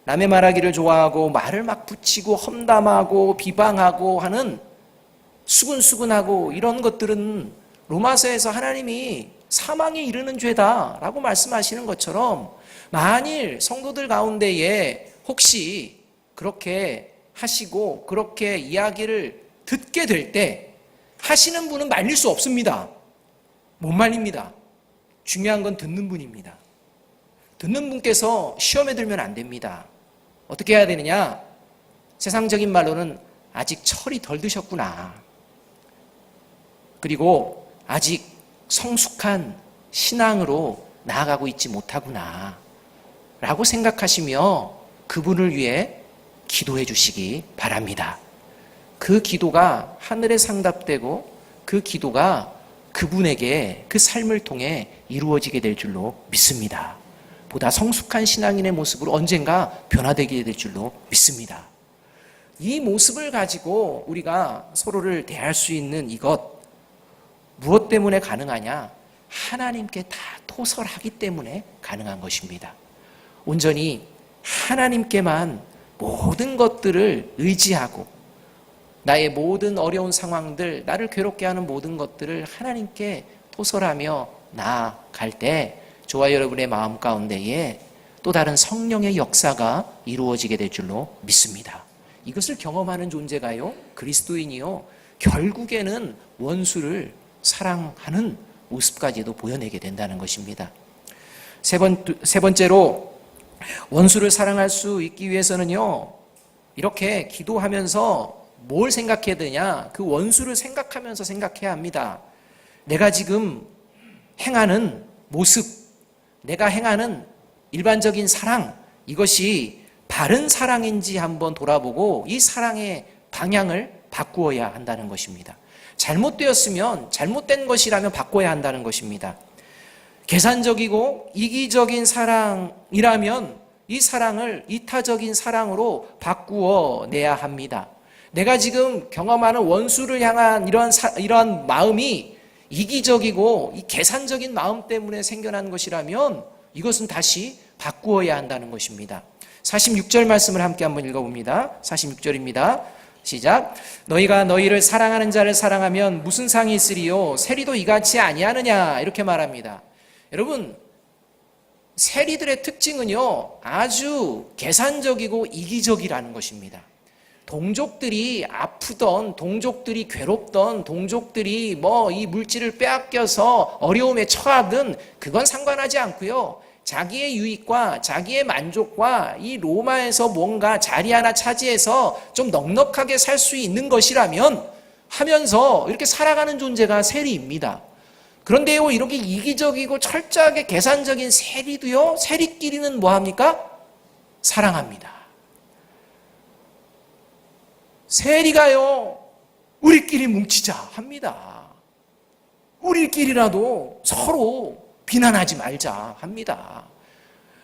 남의 말하기를 좋아하고 말을 막 붙이고 험담하고 비방하고 하는 수근수근하고 이런 것들은 로마서에서 하나님이 사망에 이르는 죄다라고 말씀하시는 것처럼 만일 성도들 가운데에 혹시 그렇게 하시고 그렇게 이야기를 듣게 될 때 하시는 분은 말릴 수 없습니다. 못 말립니다. 중요한 건 듣는 분입니다. 듣는 분께서 시험에 들면 안 됩니다. 어떻게 해야 되느냐? 세상적인 말로는 아직 철이 덜 드셨구나. 그리고 아직 성숙한 신앙으로 나아가고 있지 못하구나 라고 생각하시며 그분을 위해 기도해 주시기 바랍니다. 그 기도가 하늘에 상답되고 그 기도가 그분에게 그 삶을 통해 이루어지게 될 줄로 믿습니다. 보다 성숙한 신앙인의 모습으로 언젠가 변화되게 될 줄로 믿습니다. 이 모습을 가지고 우리가 서로를 대할 수 있는 이것, 무엇 때문에 가능하냐? 하나님께 다 토설하기 때문에 가능한 것입니다. 온전히 하나님께만 모든 것들을 의지하고 나의 모든 어려운 상황들, 나를 괴롭게 하는 모든 것들을 하나님께 토설하며 나아갈 때 저와 여러분의 마음 가운데에 또 다른 성령의 역사가 이루어지게 될 줄로 믿습니다. 이것을 경험하는 존재가요, 그리스도인이요, 결국에는 원수를 사랑하는 모습까지도 보여내게 된다는 것입니다. 세 번째로 원수를 사랑할 수 있기 위해서는요, 이렇게 기도하면서 뭘 생각해야 되냐? 그 원수를 생각하면서 생각해야 합니다. 내가 지금 행하는 모습, 내가 행하는 일반적인 사랑, 이것이 바른 사랑인지 한번 돌아보고 이 사랑의 방향을 바꾸어야 한다는 것입니다. 잘못되었으면 잘못된 것이라면 바꿔야 한다는 것입니다. 계산적이고 이기적인 사랑이라면 이 사랑을 이타적인 사랑으로 바꾸어 내야 합니다. 내가 지금 경험하는 원수를 향한 이러한 마음이 이기적이고 이 계산적인 마음 때문에 생겨난 것이라면 이것은 다시 바꾸어야 한다는 것입니다. 46절 말씀을 함께 한번 읽어봅니다. 46절입니다. 시작. 너희가 너희를 사랑하는 자를 사랑하면 무슨 상이 있으리요? 세리도 이같이 아니하느냐? 이렇게 말합니다. 여러분, 세리들의 특징은요, 아주 계산적이고 이기적이라는 것입니다. 동족들이 아프던, 동족들이 괴롭던, 동족들이 이 물질을 빼앗겨서 어려움에 처하든 그건 상관하지 않고요. 자기의 유익과 자기의 만족과 이 로마에서 뭔가 자리 하나 차지해서 좀 넉넉하게 살 수 있는 것이라면 하면서 이렇게 살아가는 존재가 세리입니다. 그런데요, 이렇게 이기적이고 철저하게 계산적인 세리도요, 세리끼리는 뭐합니까? 사랑합니다. 세리가요, 우리끼리 뭉치자 합니다. 우리끼리라도 서로 비난하지 말자 합니다.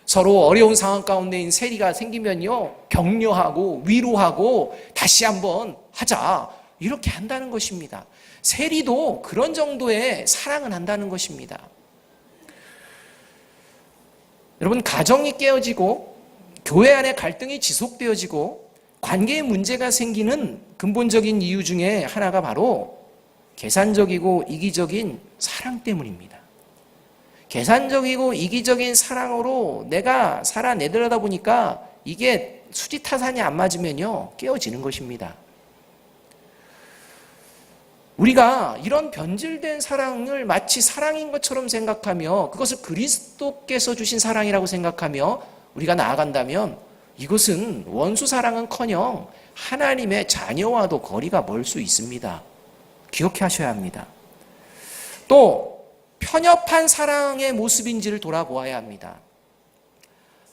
서로 어려운 상황 가운데인 세리가 생기면요, 격려하고 위로하고 다시 한번 하자, 이렇게 한다는 것입니다. 세리도 그런 정도의 사랑을 한다는 것입니다. 여러분, 가정이 깨어지고 교회 안에 갈등이 지속되어지고 관계에 문제가 생기는 근본적인 이유 중에 하나가 바로 계산적이고 이기적인 사랑 때문입니다. 계산적이고 이기적인 사랑으로 내가 살아내려다 보니까 이게 수지타산이 안 맞으면요, 깨어지는 것입니다. 우리가 이런 변질된 사랑을 마치 사랑인 것처럼 생각하며 그것을 그리스도께서 주신 사랑이라고 생각하며 우리가 나아간다면 이것은 원수 사랑은커녕 하나님의 자녀와도 거리가 멀 수 있습니다. 기억하셔야 합니다. 또 편협한 사랑의 모습인지를 돌아보아야 합니다.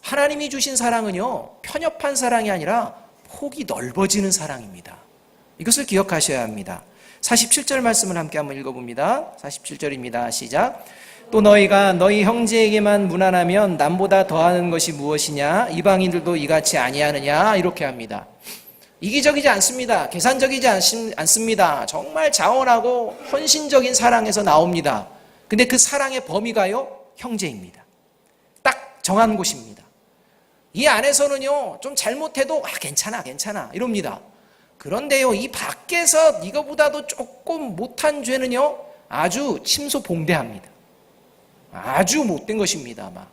하나님이 주신 사랑은요, 편협한 사랑이 아니라 폭이 넓어지는 사랑입니다. 이것을 기억하셔야 합니다. 47절 말씀을 함께 한번 읽어봅니다. 47절입니다. 시작. 또 너희가 너희 형제에게만 무난하면 남보다 더하는 것이 무엇이냐? 이방인들도 이같이 아니하느냐? 이렇게 합니다. 이기적이지 않습니다. 계산적이지 않습니다. 정말 자원하고 헌신적인 사랑에서 나옵니다. 근데 그 사랑의 범위가요, 형제입니다. 딱 정한 곳입니다. 이 안에서는요, 좀 잘못해도 괜찮아 이럽니다. 그런데요, 이 밖에서 이거보다도 조금 못한 죄는요, 아주 침소봉대합니다. 아주 못된 것입니다. 막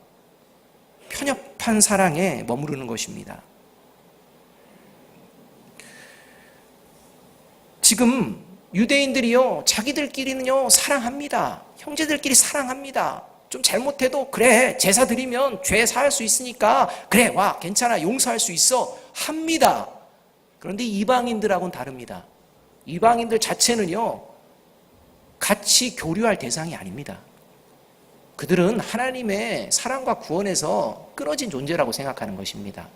편협한 사랑에 머무르는 것입니다. 지금 유대인들이요, 자기들끼리는요 사랑합니다. 형제들끼리 사랑합니다. 좀 잘못해도 그래, 제사 드리면 죄 사할 수 있으니까 그래, 와 괜찮아, 용서할 수 있어 합니다. 그런데 이방인들하고는 다릅니다. 이방인들 자체는요, 같이 교류할 대상이 아닙니다. 그들은 하나님의 사랑과 구원에서 끊어진 존재라고 생각하는 것입니다.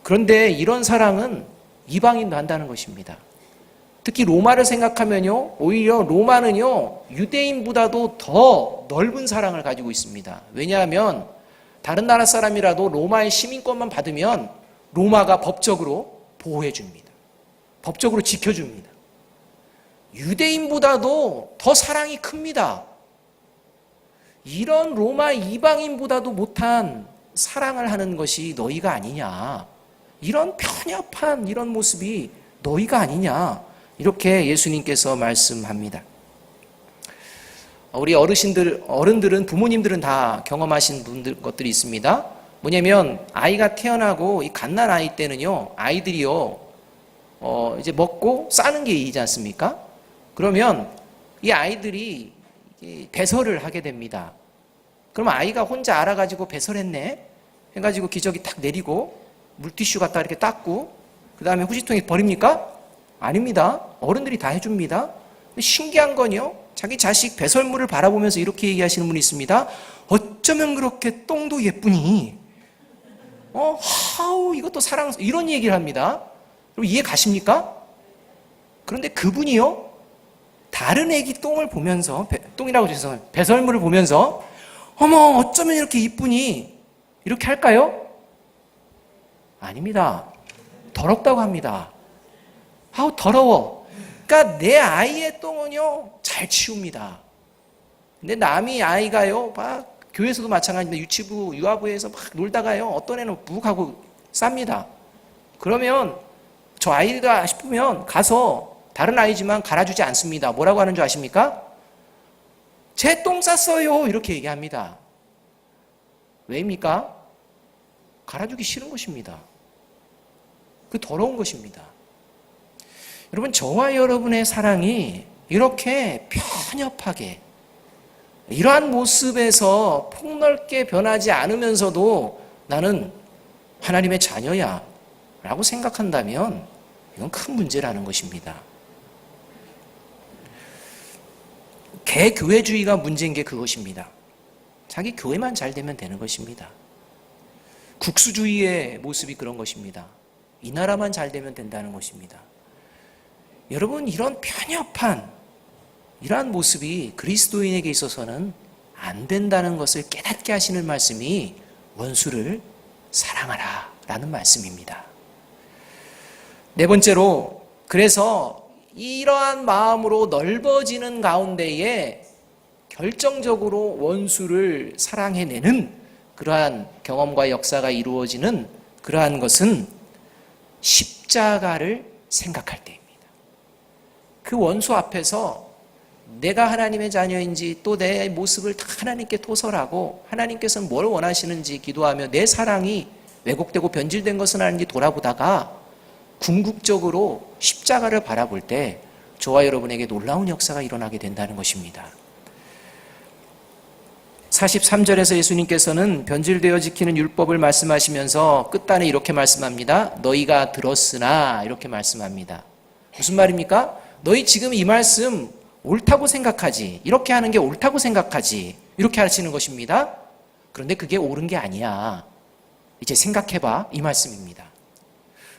그런데 이런 사랑은 이방인도 한다는 것입니다. 특히 로마를 생각하면요, 오히려 로마는요, 유대인보다도 더 넓은 사랑을 가지고 있습니다. 왜냐하면 다른 나라 사람이라도 로마의 시민권만 받으면 로마가 법적으로 보호해 줍니다. 법적으로 지켜줍니다. 유대인보다도 더 사랑이 큽니다. 이런 로마 이방인보다도 못한 사랑을 하는 것이 너희가 아니냐, 이런 편협한 이런 모습이 너희가 아니냐, 이렇게 예수님께서 말씀합니다. 우리 어른들은, 부모님들은 다 경험하신 것들이 있습니다. 뭐냐면 아이가 태어나고 이 갓난 아이 때는요, 아이들이요, 이제 먹고 싸는 게 이지 않습니까? 그러면 이 아이들이 배설을 하게 됩니다. 그러면 아이가 혼자 알아가지고 배설했네 해가지고 기저귀 탁 내리고 물티슈 갖다 이렇게 닦고 그 다음에 후지통에 버립니까? 아닙니다. 어른들이 다 해줍니다. 신기한 건요, 자기 자식 배설물을 바라보면서 이렇게 얘기하시는 분이 있습니다. 어쩌면 그렇게 똥도 예쁘니? 하우, 이것도 사랑, 이런 얘기를 합니다. 여러분 이해 가십니까? 그런데 그분이요, 다른 애기 똥을 보면서, 똥이라고 죄송해요, 배설물을 보면서 어머 어쩌면 이렇게 이쁘니? 이렇게 할까요? 아닙니다. 더럽다고 합니다. 아우 더러워. 그러니까 내 아이의 똥은요 잘 치웁니다. 근데 남이 아이가요, 막 교회에서도 마찬가지인데 유치부, 유아부에서 막 놀다가요, 어떤 애는 묵 하고 쌉니다. 그러면 저 아이가 싶으면 가서 다른 아이지만 갈아주지 않습니다. 뭐라고 하는 줄 아십니까? 제 똥 쌌어요, 이렇게 얘기합니다. 왜입니까? 갈아주기 싫은 것입니다. 그 더러운 것입니다. 여러분, 저와 여러분의 사랑이 이렇게 편협하게 이러한 모습에서 폭넓게 변하지 않으면서도 나는 하나님의 자녀야 라고 생각한다면 이건 큰 문제라는 것입니다. 개교회주의가 문제인 게 그것입니다. 자기 교회만 잘 되면 되는 것입니다. 국수주의의 모습이 그런 것입니다. 이 나라만 잘 되면 된다는 것입니다. 여러분, 이런 편협한 이러한 모습이 그리스도인에게 있어서는 안 된다는 것을 깨닫게 하시는 말씀이 원수를 사랑하라 라는 말씀입니다. 네 번째로, 그래서 이러한 마음으로 넓어지는 가운데에 결정적으로 원수를 사랑해내는 그러한 경험과 역사가 이루어지는 그러한 것은 십자가를 생각할 때입니다. 그 원수 앞에서 내가 하나님의 자녀인지 또 내 모습을 다 하나님께 토설하고 하나님께서는 뭘 원하시는지 기도하며 내 사랑이 왜곡되고 변질된 것은 아닌지 돌아보다가 궁극적으로 십자가를 바라볼 때 저와 여러분에게 놀라운 역사가 일어나게 된다는 것입니다. 43절에서 예수님께서는 변질되어 지키는 율법을 말씀하시면서 끝단에 이렇게 말씀합니다. 너희가 들었으나, 이렇게 말씀합니다. 무슨 말입니까? 너희 지금 이 말씀 옳다고 생각하지, 이렇게 하는 게 옳다고 생각하지, 이렇게 하시는 것입니다. 그런데 그게 옳은 게 아니야. 이제 생각해봐, 이 말씀입니다.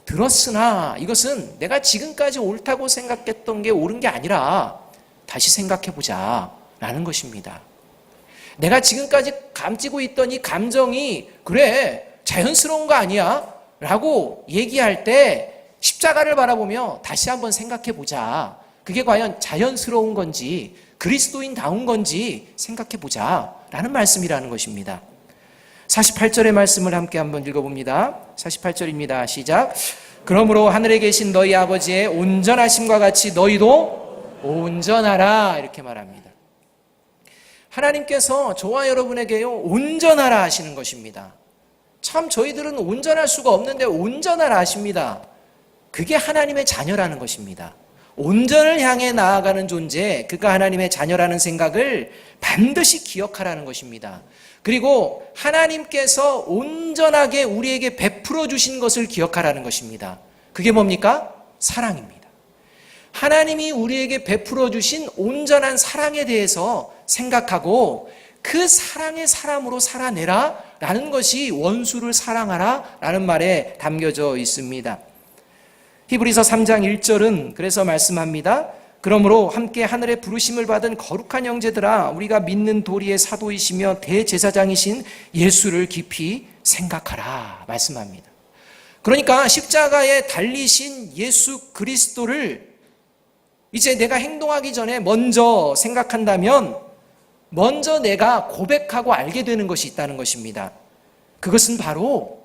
들었으나, 이것은 내가 지금까지 옳다고 생각했던 게 옳은 게 아니라 다시 생각해보자 라는 것입니다. 내가 지금까지 감지고 있던 이 감정이 그래 자연스러운 거 아니야? 라고 얘기할 때 십자가를 바라보며 다시 한번 생각해보자. 그게 과연 자연스러운 건지 그리스도인다운 건지 생각해보자 라는 말씀이라는 것입니다. 48절의 말씀을 함께 한번 읽어봅니다. 48절입니다. 시작. 그러므로 하늘에 계신 너희 아버지의 온전하심과 같이 너희도 온전하라, 이렇게 말합니다. 하나님께서 저와 여러분에게요, 온전하라 하시는 것입니다. 참 저희들은 온전할 수가 없는데 온전하라 하십니다. 그게 하나님의 자녀라는 것입니다. 온전을 향해 나아가는 존재, 그가 하나님의 자녀라는 생각을 반드시 기억하라는 것입니다. 그리고 하나님께서 온전하게 우리에게 베풀어 주신 것을 기억하라는 것입니다. 그게 뭡니까? 사랑입니다. 하나님이 우리에게 베풀어 주신 온전한 사랑에 대해서 생각하고 그 사랑의 사람으로 살아내라 라는 것이 원수를 사랑하라 라는 말에 담겨져 있습니다. 히브리서 3장 1절은 그래서 말씀합니다. 그러므로 함께 하늘의 부르심을 받은 거룩한 형제들아, 우리가 믿는 도리의 사도이시며 대제사장이신 예수를 깊이 생각하라 말씀합니다. 그러니까 십자가에 달리신 예수 그리스도를 이제 내가 행동하기 전에 먼저 생각한다면 먼저 내가 고백하고 알게 되는 것이 있다는 것입니다. 그것은 바로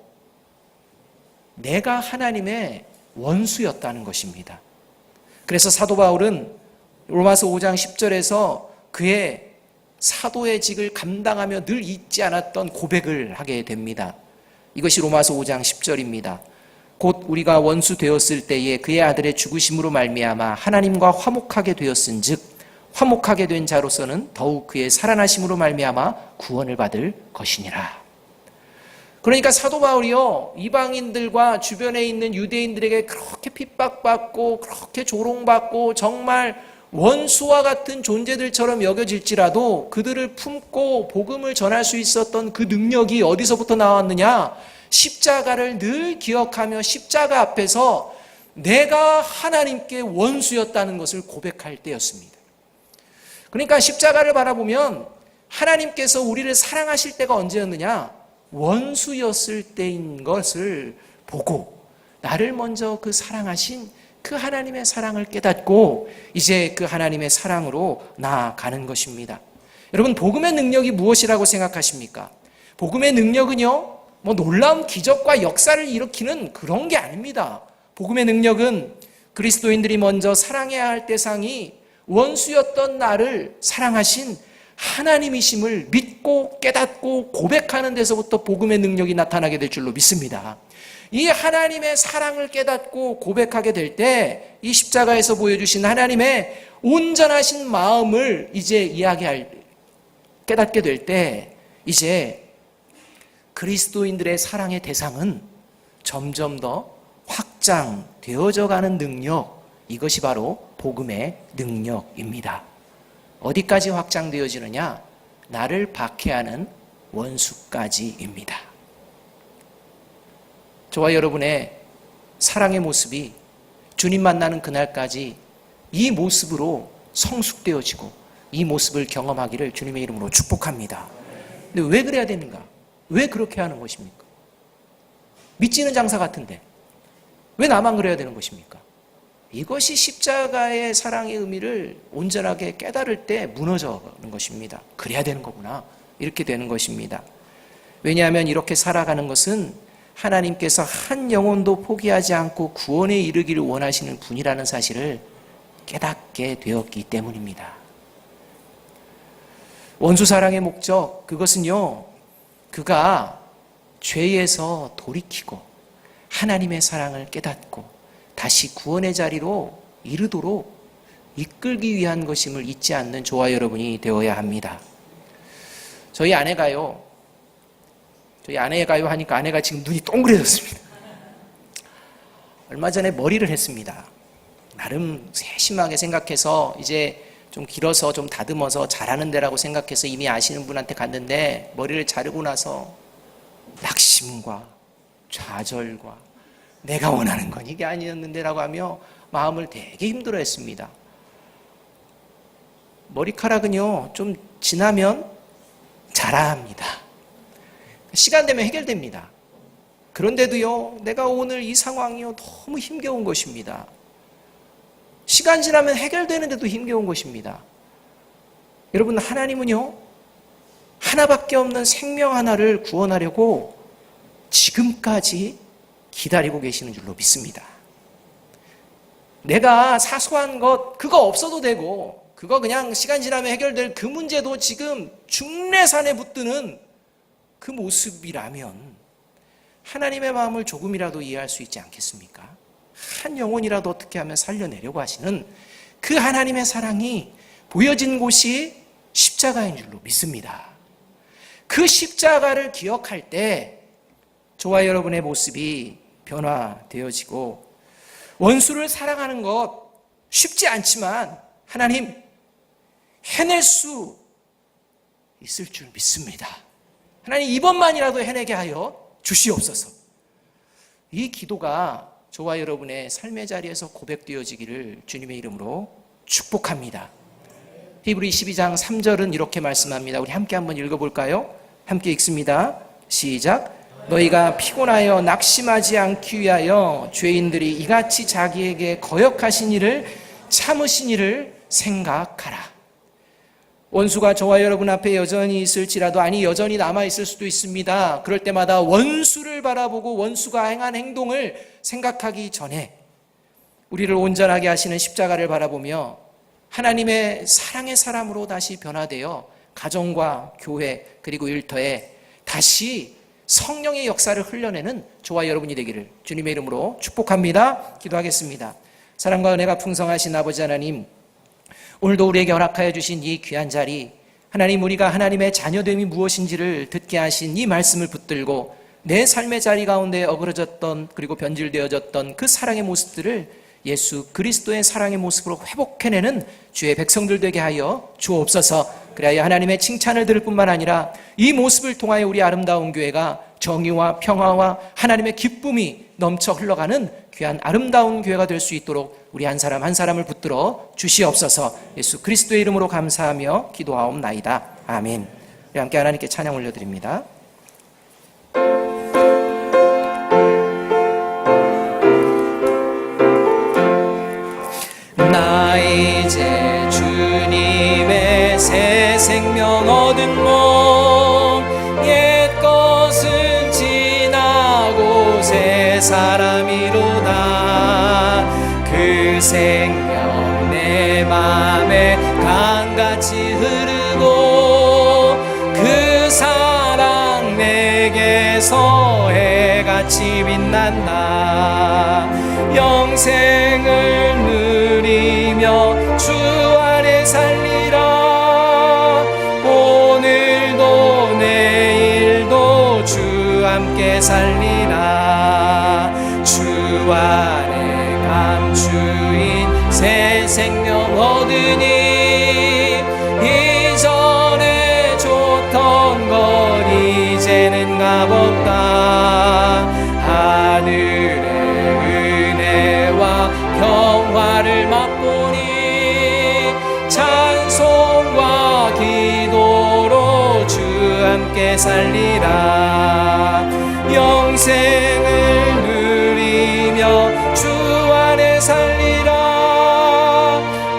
내가 하나님의 원수였다는 것입니다. 그래서 사도 바울은 로마서 5장 10절에서 그의 사도의 직을 감당하며 늘 잊지 않았던 고백을 하게 됩니다. 이것이 로마서 5장 10절입니다. 곧 우리가 원수 되었을 때에 그의 아들의 죽으심으로 말미암아 하나님과 화목하게 되었은즉 화목하게 된 자로서는 더욱 그의 살아나심으로 말미암아 구원을 받을 것이니라. 그러니까 사도 바울이요, 이방인들과 주변에 있는 유대인들에게 그렇게 핍박받고 그렇게 조롱받고 정말 원수와 같은 존재들처럼 여겨질지라도 그들을 품고 복음을 전할 수 있었던 그 능력이 어디서부터 나왔느냐? 십자가를 늘 기억하며 십자가 앞에서 내가 하나님께 원수였다는 것을 고백할 때였습니다. 그러니까 십자가를 바라보면 하나님께서 우리를 사랑하실 때가 언제였느냐? 원수였을 때인 것을 보고 나를 먼저 그 사랑하신 그 하나님의 사랑을 깨닫고 이제 그 하나님의 사랑으로 나아가는 것입니다. 여러분, 복음의 능력이 무엇이라고 생각하십니까? 복음의 능력은요, 놀라운 기적과 역사를 일으키는 그런 게 아닙니다. 복음의 능력은 그리스도인들이 먼저 살아야 할 대상이 원수였던 나를 사랑하신 하나님이심을 믿고 깨닫고 고백하는 데서부터 복음의 능력이 나타나게 될 줄로 믿습니다. 이 하나님의 사랑을 깨닫고 고백하게 될 때 이 십자가에서 보여주신 하나님의 온전하신 마음을 이제 깨닫게 될 때 이제 그리스도인들의 사랑의 대상은 점점 더 확장되어져 가는 능력, 이것이 바로 복음의 능력입니다. 어디까지 확장되어지느냐? 나를 박해하는 원수까지입니다. 저와 여러분의 사랑의 모습이 주님 만나는 그날까지 이 모습으로 성숙되어지고 이 모습을 경험하기를 주님의 이름으로 축복합니다. 근데 왜 그래야 되는가? 왜 그렇게 하는 것입니까? 믿지는 장사 같은데 왜 나만 그래야 되는 것입니까? 이것이 십자가의 사랑의 의미를 온전하게 깨달을 때 무너져가는 것입니다. 그래야 되는 거구나, 이렇게 되는 것입니다. 왜냐하면 이렇게 살아가는 것은 하나님께서 한 영혼도 포기하지 않고 구원에 이르기를 원하시는 분이라는 사실을 깨닫게 되었기 때문입니다. 원수 사랑의 목적, 그것은요, 그가 죄에서 돌이키고 하나님의 사랑을 깨닫고 다시 구원의 자리로 이르도록 이끌기 위한 것임을 잊지 않는 저와 여러분이 되어야 합니다. 저희 아내가요 하니까 아내가 지금 눈이 동그래졌습니다. 얼마 전에 머리를 했습니다. 나름 세심하게 생각해서 이제 좀 길어서 좀 다듬어서 잘하는 데라고 생각해서 이미 아시는 분한테 갔는데 머리를 자르고 나서 낙심과 좌절과 내가 원하는 건 이게 아니었는데 라고 하며 마음을 되게 힘들어했습니다. 머리카락은요, 좀 지나면 자라합니다. 시간 되면 해결됩니다. 그런데도요, 내가 오늘 이 상황이요, 너무 힘겨운 것입니다. 시간 지나면 해결되는데도 힘겨운 것입니다. 여러분, 하나님은요, 하나밖에 없는 생명 하나를 구원하려고 지금까지 기다리고 계시는 줄로 믿습니다. 내가 사소한 것 그거 없어도 되고 그거 그냥 시간 지나면 해결될 그 문제도 지금 중내산에 붙드는 그 모습이라면 하나님의 마음을 조금이라도 이해할 수 있지 않겠습니까? 한 영혼이라도 어떻게 하면 살려내려고 하시는 그 하나님의 사랑이 보여진 곳이 십자가인 줄로 믿습니다. 그 십자가를 기억할 때 저와 여러분의 모습이 변화되어지고 원수를 사랑하는 것 쉽지 않지만 하나님 해낼 수 있을 줄 믿습니다. 하나님 이번만이라도 해내게 하여 주시옵소서. 이 기도가 저와 여러분의 삶의 자리에서 고백되어지기를 주님의 이름으로 축복합니다. 히브리 12장 3절은 이렇게 말씀합니다. 우리 함께 한번 읽어볼까요? 함께 읽습니다. 시작. 너희가 피곤하여 낙심하지 않기 위하여 죄인들이 이같이 자기에게 거역하신 일을 참으신 일을 생각하라. 원수가 저와 여러분 앞에 여전히 있을지라도, 아니 여전히 남아있을 수도 있습니다. 그럴 때마다 원수를 바라보고 원수가 행한 행동을 생각하기 전에 우리를 온전하게 하시는 십자가를 바라보며 하나님의 사랑의 사람으로 다시 변화되어 가정과 교회 그리고 일터에 다시 성령의 역사를 흘려내는 저와 여러분이 되기를 주님의 이름으로 축복합니다. 기도하겠습니다. 사랑과 은혜가 풍성하신 아버지 하나님, 오늘도 우리에게 허락하여 주신 이 귀한 자리, 하나님 우리가 하나님의 자녀됨이 무엇인지를 듣게 하신 이 말씀을 붙들고 내 삶의 자리 가운데 어그러졌던 그리고 변질되어졌던 그 사랑의 모습들을 예수 그리스도의 사랑의 모습으로 회복해내는 주의 백성들 되게 하여 주옵소서. 그래야 하나님의 칭찬을 들을 뿐만 아니라 이 모습을 통하여 우리 아름다운 교회가 정의와 평화와 하나님의 기쁨이 넘쳐 흘러가는 귀한 아름다운 교회가 될 수 있도록 우리 한 사람 한 사람을 붙들어 주시옵소서. 예수 그리스도의 이름으로 감사하며 기도하옵나이다. 아멘. 우리 함께 하나님께 찬양 올려드립니다. 나 이제 주님의 새 생명 얻은 몸, 옛 것은 지나고 새 사람이로다. 그 생명 내 맘에 강같이 흐르고 그 사랑 내게서 해같이 빛난다. 영생을 누리며 주 안에 살리라. 오늘도 내일도 주 함께 살리라. 주 안에 감추인 새 생명 얻으니 이전에 줬던 것 이제는 값없다. 하늘의 은혜와 평화를 맛보니 찬송과 기도로 주 함께 살리라. 영생을 누리며 주 안에 살리라.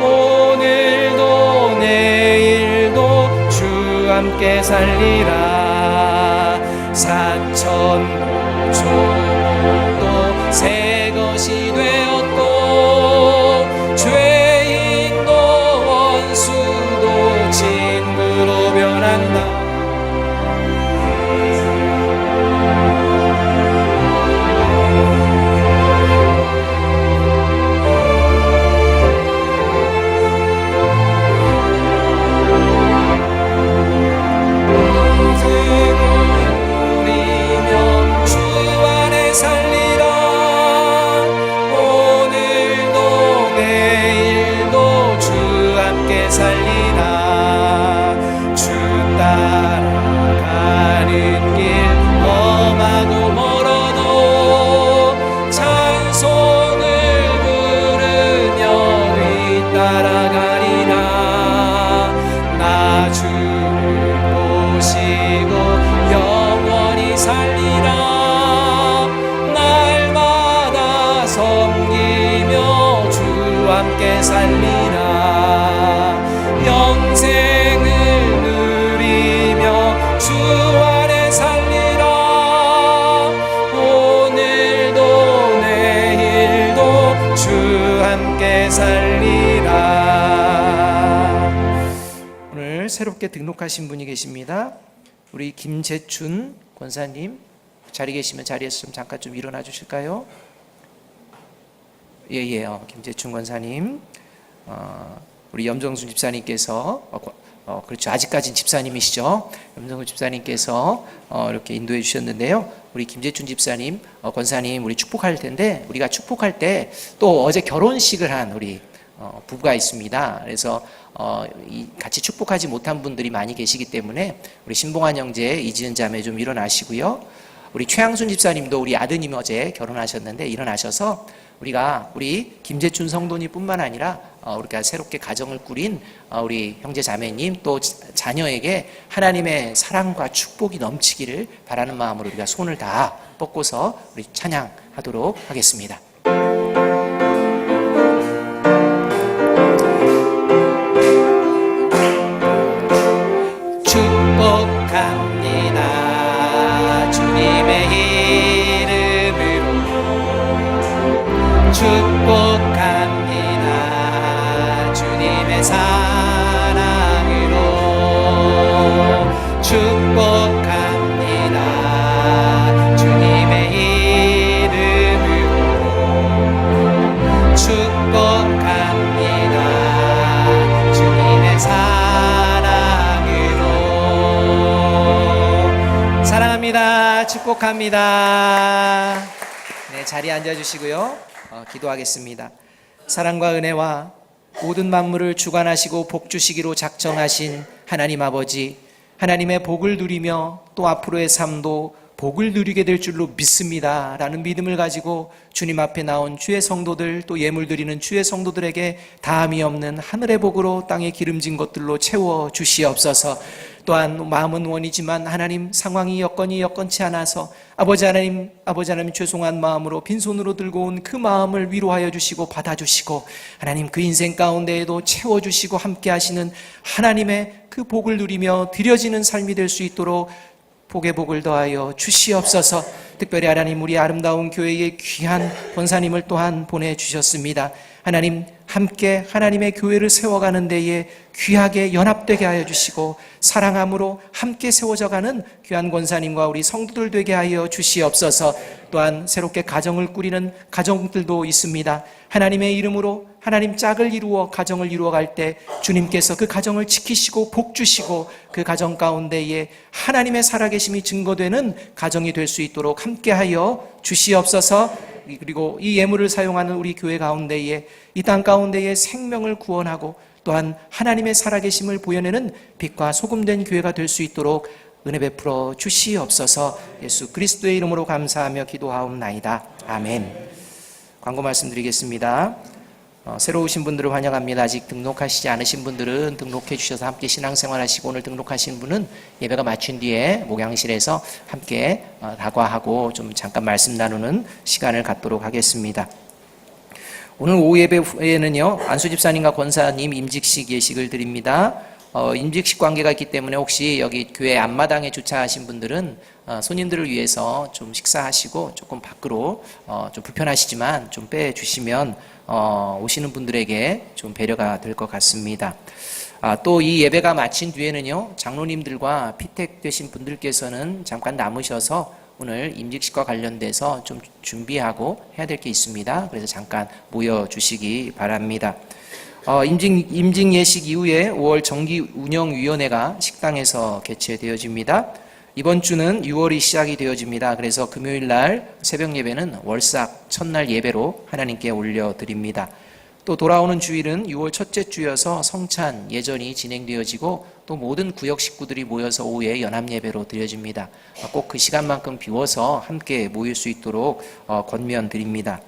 오늘도 내일도 주 함께 살리라. 산천도 조목도 새 것이 되었고 죄인도 원수도 친구로 변한다. 살리라. 주 따라가는 길 험하고 멀어도 찬송을 부르며 뒤따라가리라. 나 주를 보시고 영원히 살리라. 날마다 섬기며 주 함께 살리라. 영생을 누리며 살리라. 오늘 새롭게 등록하신 분이 계십니다. 우리 김재춘 권사님, 자리 계시면 자리에서 좀 잠깐 좀 일어나 주실까요? 예, 김재춘 권사님, 우리 염정순 집사님께서 그렇죠. 아직까지는 집사님이시죠. 염정순 집사님께서 이렇게 인도해 주셨는데요. 우리 김재춘 집사님, 권사님, 우리 축복할 텐데, 우리가 축복할 때 또 어제 결혼식을 한 우리 부부가 있습니다. 그래서 같이 축복하지 못한 분들이 많이 계시기 때문에 우리 신봉환 형제, 이지은 자매 좀 일어나시고요. 우리 최양순 집사님도 우리 아드님 어제 결혼하셨는데 일어나셔서 우리 김재춘 성도님뿐만 아니라 우리가 새롭게 가정을 꾸린 우리 형제 자매님 또 자녀에게 하나님의 사랑과 축복이 넘치기를 바라는 마음으로 우리가 손을 다 뻗고서 우리 찬양하도록 하겠습니다. 축복합니다. 주님의 이름으로 축복합니다. 주님의 사랑으로 축복합니다. 주님의 이름으로 축복합니다. 주님의 사랑으로 사랑합니다. 축복합니다. 네, 자리에 앉아주시고요. 기도하겠습니다. 사랑과 은혜와 모든 만물을 주관하시고 복 주시기로 작정하신 하나님 아버지, 하나님의 복을 누리며 또 앞으로의 삶도 복을 누리게 될 줄로 믿습니다 라는 믿음을 가지고 주님 앞에 나온 주의 성도들, 또 예물 드리는 주의 성도들에게 다함이 없는 하늘의 복으로 땅에 기름진 것들로 채워 주시옵소서. 또한 마음은 원이지만 하나님 상황이 여건이 여건치 않아서 아버지 하나님 죄송한 마음으로 빈손으로 들고 온 그 마음을 위로하여 주시고 받아주시고 하나님 그 인생 가운데에도 채워주시고 함께 하시는 하나님의 그 복을 누리며 드려지는 삶이 될 수 있도록 복의 복을 더하여 주시옵소서. 특별히 하나님 우리 아름다운 교회의 귀한 권사님을 또한 보내주셨습니다. 하나님 함께 하나님의 교회를 세워가는 데에 귀하게 연합되게 하여 주시고 사랑함으로 함께 세워져가는 귀한 권사님과 우리 성도들 되게 하여 주시옵소서. 또한 새롭게 가정을 꾸리는 가정들도 있습니다. 하나님의 이름으로 하나님 짝을 이루어 가정을 이루어갈 때 주님께서 그 가정을 지키시고 복 주시고 그 가정 가운데에 하나님의 살아계심이 증거되는 가정이 될 수 있도록 함께하여 주시옵소서. 그리고 이 예물을 사용하는 우리 교회 가운데에 이 땅 가운데에 생명을 구원하고 또한 하나님의 살아계심을 보여내는 빛과 소금된 교회가 될 수 있도록 은혜 베풀어 주시옵소서. 예수 그리스도의 이름으로 감사하며 기도하옵나이다. 아멘. 광고 말씀드리겠습니다. 새로 오신 분들을 환영합니다. 아직 등록하시지 않으신 분들은 등록해 주셔서 함께 신앙생활 하시고 오늘 등록하신 분은 예배가 마친 뒤에 목양실에서 함께 다과하고 좀 잠깐 말씀 나누는 시간을 갖도록 하겠습니다. 오늘 오후 예배 후에는요, 안수 집사님과 권사님 임직식 예식을 드립니다. 임직식 관계가 있기 때문에 혹시 여기 교회 앞마당에 주차하신 분들은 손님들을 위해서 좀 식사하시고 조금 밖으로 좀 불편하시지만 좀 빼주시면 오시는 분들에게 좀 배려가 될 것 같습니다. 또 이 예배가 마친 뒤에는요, 장로님들과 피택되신 분들께서는 잠깐 남으셔서 오늘 임직식과 관련돼서 좀 준비하고 해야 될 게 있습니다. 그래서 잠깐 모여주시기 바랍니다. 임직 예식 이후에 5월 정기운영위원회가 식당에서 개최되어집니다. 이번 주는 6월이 시작이 되어집니다. 그래서 금요일 날 새벽 예배는 월삭 첫날 예배로 하나님께 올려드립니다. 또 돌아오는 주일은 6월 첫째 주여서 성찬 예전이 진행되어지고 또 모든 구역 식구들이 모여서 오후에 연합 예배로 드려집니다. 꼭 그 시간만큼 비워서 함께 모일 수 있도록 권면드립니다.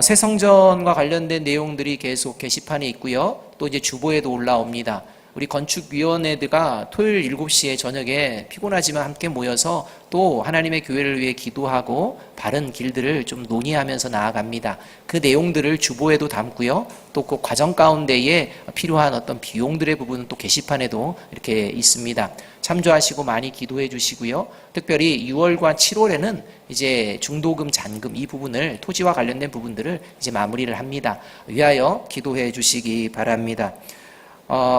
새 성전과 관련된 내용들이 계속 게시판에 있고요. 또 이제 주보에도 올라옵니다. 우리 건축위원회가 토요일 7시에 저녁에 피곤하지만 함께 모여서 또 하나님의 교회를 위해 기도하고 바른 길들을 좀 논의하면서 나아갑니다. 그 내용들을 주보에도 담고요. 또 그 과정 가운데에 필요한 어떤 비용들의 부분은 또 게시판에도 이렇게 있습니다. 참조하시고 많이 기도해 주시고요. 특별히 6월과 7월에는 이제 중도금, 잔금 이 부분을 토지와 관련된 부분들을 이제 마무리를 합니다. 위하여 기도해 주시기 바랍니다.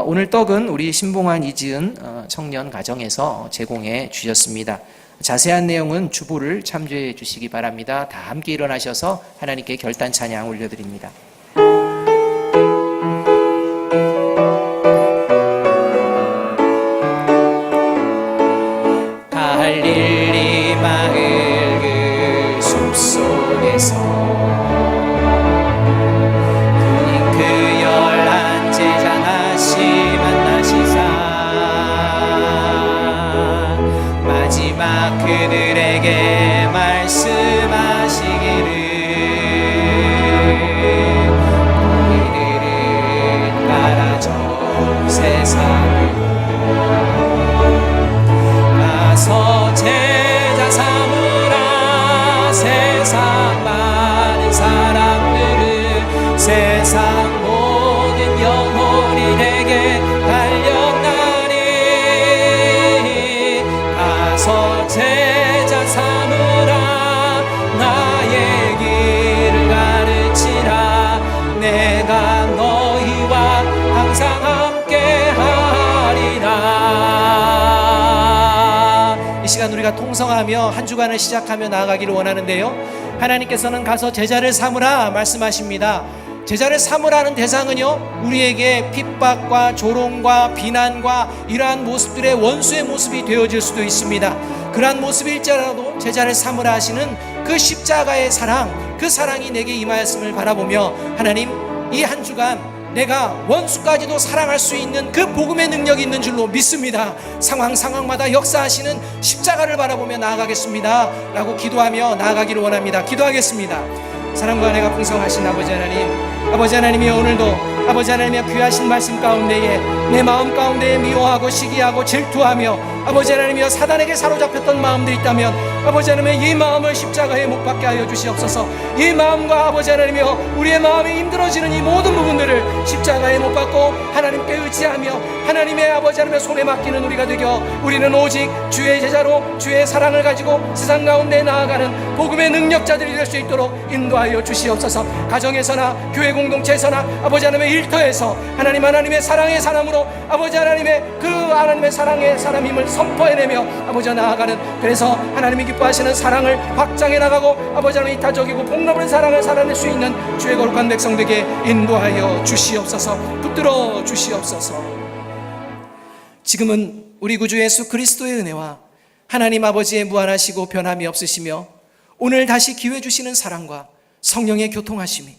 오늘 떡은 우리 신봉환 이지은 청년 가정에서 제공해 주셨습니다. 자세한 내용은 주보를 참조해 주시기 바랍니다. 다 함께 일어나셔서 하나님께 결단 찬양 올려드립니다. 갈릴리 마을 그 숲속에서 그 열한 제자 만나시사 마지막 그들에게 말씀하시기를 너희들은 가라져 세상으로 가서 제자 삼으라. 세상 많은 사람들은 세상 모든 영혼이 내게 달려나니 가서 제자 삼으라. 나의 길을 가르치라. 내가 너희와 항상 함께 하리라. 이 시간 우리가 통성하며 한 주간을 시작하며 나아가기를 원하는데요, 하나님께서는 가서 제자를 삼으라 말씀하십니다. 제자를 삼으라는 대상은요, 우리에게 핍박과 조롱과 비난과 이러한 모습들의 원수의 모습이 되어질 수도 있습니다. 그러한 모습일지라도 제자를 삼으라 하시는 그 십자가의 사랑, 그 사랑이 내게 임하였음을 바라보며 하나님, 이 한 주간 내가 원수까지도 사랑할 수 있는 그 복음의 능력이 있는 줄로 믿습니다. 상황마다 역사하시는 십자가를 바라보며 나아가겠습니다 라고 기도하며 나아가기를 원합니다. 기도하겠습니다. 사랑과 은혜가 풍성하신 아버지 하나님, 아버지 하나님이 오늘도 아버지 하나님의 귀하신 말씀 가운데에 내 마음 가운데에 미워하고 시기하고 질투하며 아버지 하나님이여 사단에게 사로잡혔던 마음들이 있다면 아버지 하나님의 이 마음을 십자가에 못 박게 하여 주시옵소서. 이 마음과 아버지 하나님이여 우리의 마음이 힘들어지는 이 모든 부분들을 십자가에 못 박고 하나님께 의지하며 하나님의 아버지 하나님의 손에 맡기는 우리가 되겨 우리는 오직 주의 제자로 주의 사랑을 가지고 세상 가운데 나아가는 복음의 능력자들이 될 수 있도록 인도하여 주시옵소서. 가정에서나 교회 공동체에서나 아버지 하나님의 일터에서 하나님의 사랑의 사람으로 아버지 하나님의 그 하나님의 사랑의 사람임을 선포해내며 아버지 나아가는, 그래서 하나님이 기뻐하시는 사랑을 확장해 나가고 아버지 하나님 이타적이고 폭넓은 사랑을 살아낼 수 있는 주의 거룩한 백성들에게 인도하여 주시옵소서. 붙들어 주시옵소서. 지금은 우리 구주 예수 그리스도의 은혜와 하나님 아버지의 무한하시고 변함이 없으시며 오늘 다시 기회 주시는 사랑과 성령의 교통하심이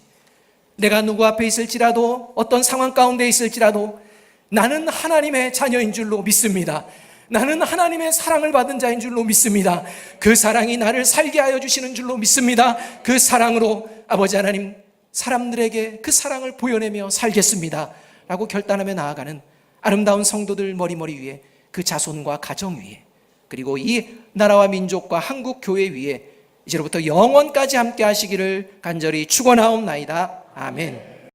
내가 누구 앞에 있을지라도 어떤 상황 가운데 있을지라도 나는 하나님의 자녀인 줄로 믿습니다. 나는 하나님의 사랑을 받은 자인 줄로 믿습니다. 그 사랑이 나를 살게 하여 주시는 줄로 믿습니다. 그 사랑으로 아버지 하나님 사람들에게 그 사랑을 보여내며 살겠습니다 라고 결단하며 나아가는 아름다운 성도들 머리머리 위에, 그 자손과 가정 위에, 그리고 이 나라와 민족과 한국 교회 위에 이제로부터 영원까지 함께 하시기를 간절히 축원하옵나이다. 아멘.